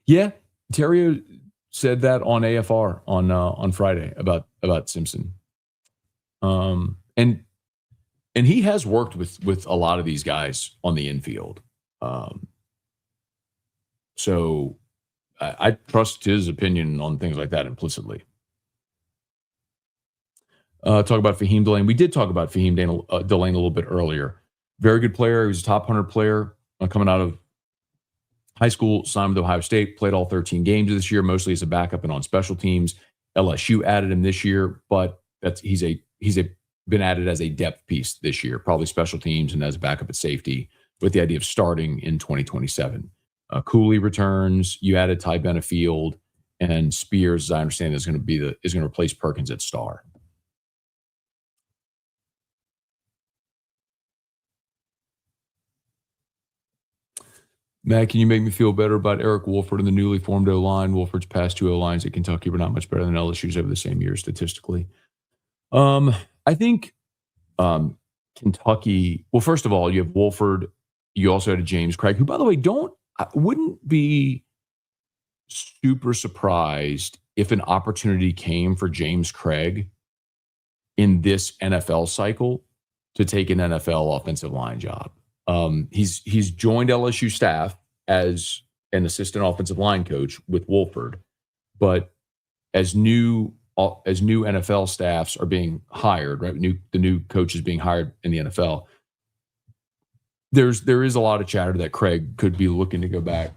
Yeah, Terrio said that on AFR on Friday about Simpson. And he has worked with a lot of these guys on the infield. So I trust his opinion on things like that implicitly. Talk about Fahim Delane. We did talk about Fahim Delane a little bit earlier. Very good player. He was a top 100 player coming out of high school, signed with Ohio State, played all 13 games this year, mostly as a backup and on special teams. LSU added him this year, but he's been added as a depth piece this year, probably special teams and as a backup at safety, with the idea of starting in 2027. Cooley returns. You added Ty Benefield, and Spears, as I understand, is going to replace Perkins at star. Matt, can you make me feel better about Eric Wolford and the newly formed O-line? Wolford's past two O-lines at Kentucky were not much better than LSU's over the same year statistically. I think Kentucky, well, first of all, you have Wolford. You also had a James Craig, who, by the way, wouldn't be super surprised if an opportunity came for James Craig in this NFL cycle to take an NFL offensive line job. He's joined LSU staff as an assistant offensive line coach with Wolford, but as new NFL staffs are being hired, right? The new coaches being hired in the NFL. There is a lot of chatter that Craig could be looking to go back.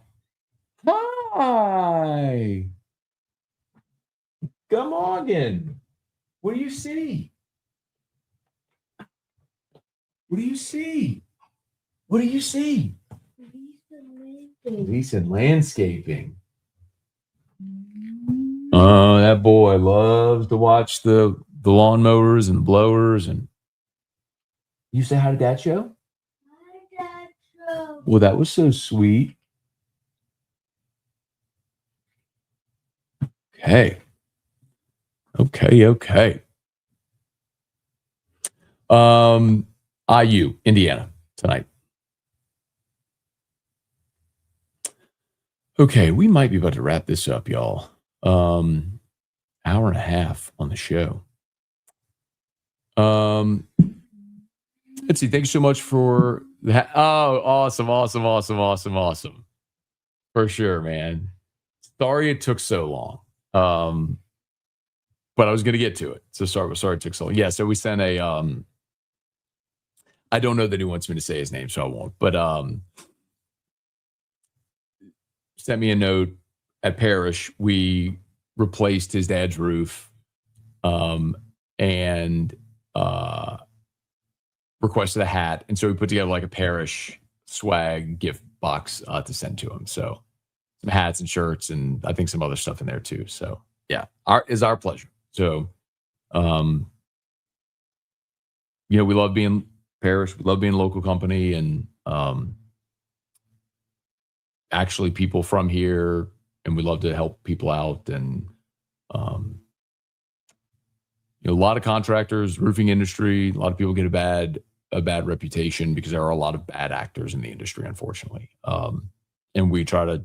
Hi, come on in. What do you see? What do you see? What do you see? Lisa landscaping. Oh, that boy loves to watch the lawnmowers and blowers. And you say hi to Dad Show? Hi, Dad Show. Well, that was so sweet. Okay. IU, Indiana tonight. Okay, we might be about to wrap this up, y'all. Hour and a half on the show. Let's see. Thanks so much for that. Oh, awesome. For sure, man. Sorry it took so long. But I was going to get to it. So sorry it took so long. Yeah, so we sent a I don't know that he wants me to say his name, so I won't. But sent me a note at Parish. We replaced his dad's roof, and requested a hat, and so we put together like a Parish swag gift box to send to him. So some hats and shirts, and I think some other stuff in there too. So yeah, our pleasure. So, we love being Parish. We love being a local company, and actually people from here, and we love to help people out. And a lot of contractors, roofing industry, a lot of people get a bad reputation because there are a lot of bad actors in the industry, unfortunately. And we try to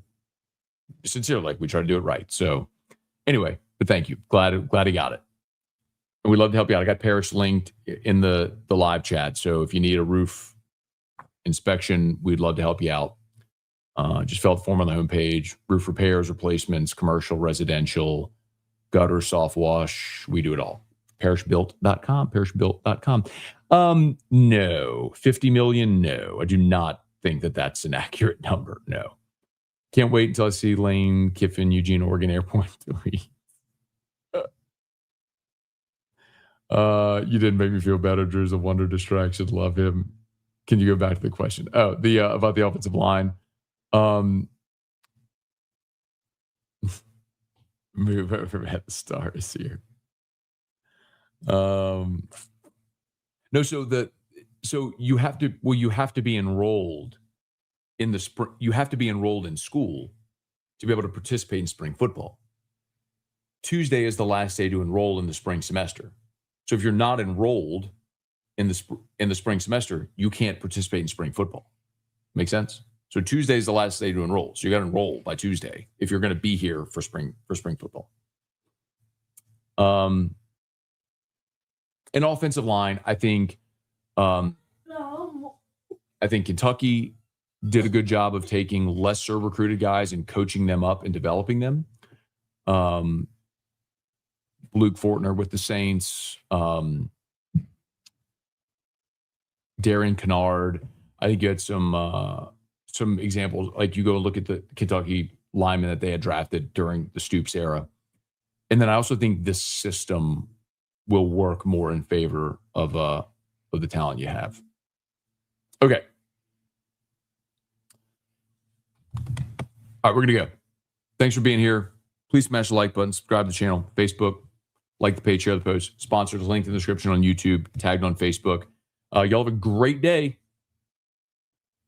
do it right. So anyway, but thank you. Glad he got it. And we'd love to help you out. I got Parish linked in the live chat. So if you need a roof inspection, we'd love to help you out. Just fill out the form on the homepage. Roof repairs, replacements, commercial, residential, gutter, soft wash. We do it all. Parishbuilt.com. No. 50 million? No. I do not think that that's an accurate number. No. Can't wait until I see Lane Kiffin, Eugene, Oregon Airport 3. You didn't make me feel better. Drew's a wonder distraction. Love him. Can you go back to the question? Oh, about the offensive line. Move over at the stars here. No, so you have to be enrolled in the spring. You have to be enrolled in school to be able to participate in spring football. Tuesday is the last day to enroll in the spring semester. So if you're not enrolled in the spring semester, you can't participate in spring football. Make sense? So Tuesday is the last day to enroll. So you got to enroll by Tuesday if you're going to be here for spring football. An offensive line, I think Kentucky did a good job of taking lesser recruited guys and coaching them up and developing them. Luke Fortner with the Saints, Darian Kennard. I think you had some examples. Like you go look at the Kentucky linemen that they had drafted during the Stoops era. And then I also think this system will work more in favor of the talent you have. Okay. All right, we're going to go. Thanks for being here. Please smash the like button, subscribe to the channel, Facebook, like the page, share the post. Sponsors linked in the description on YouTube, tagged on Facebook. Y'all have a great day.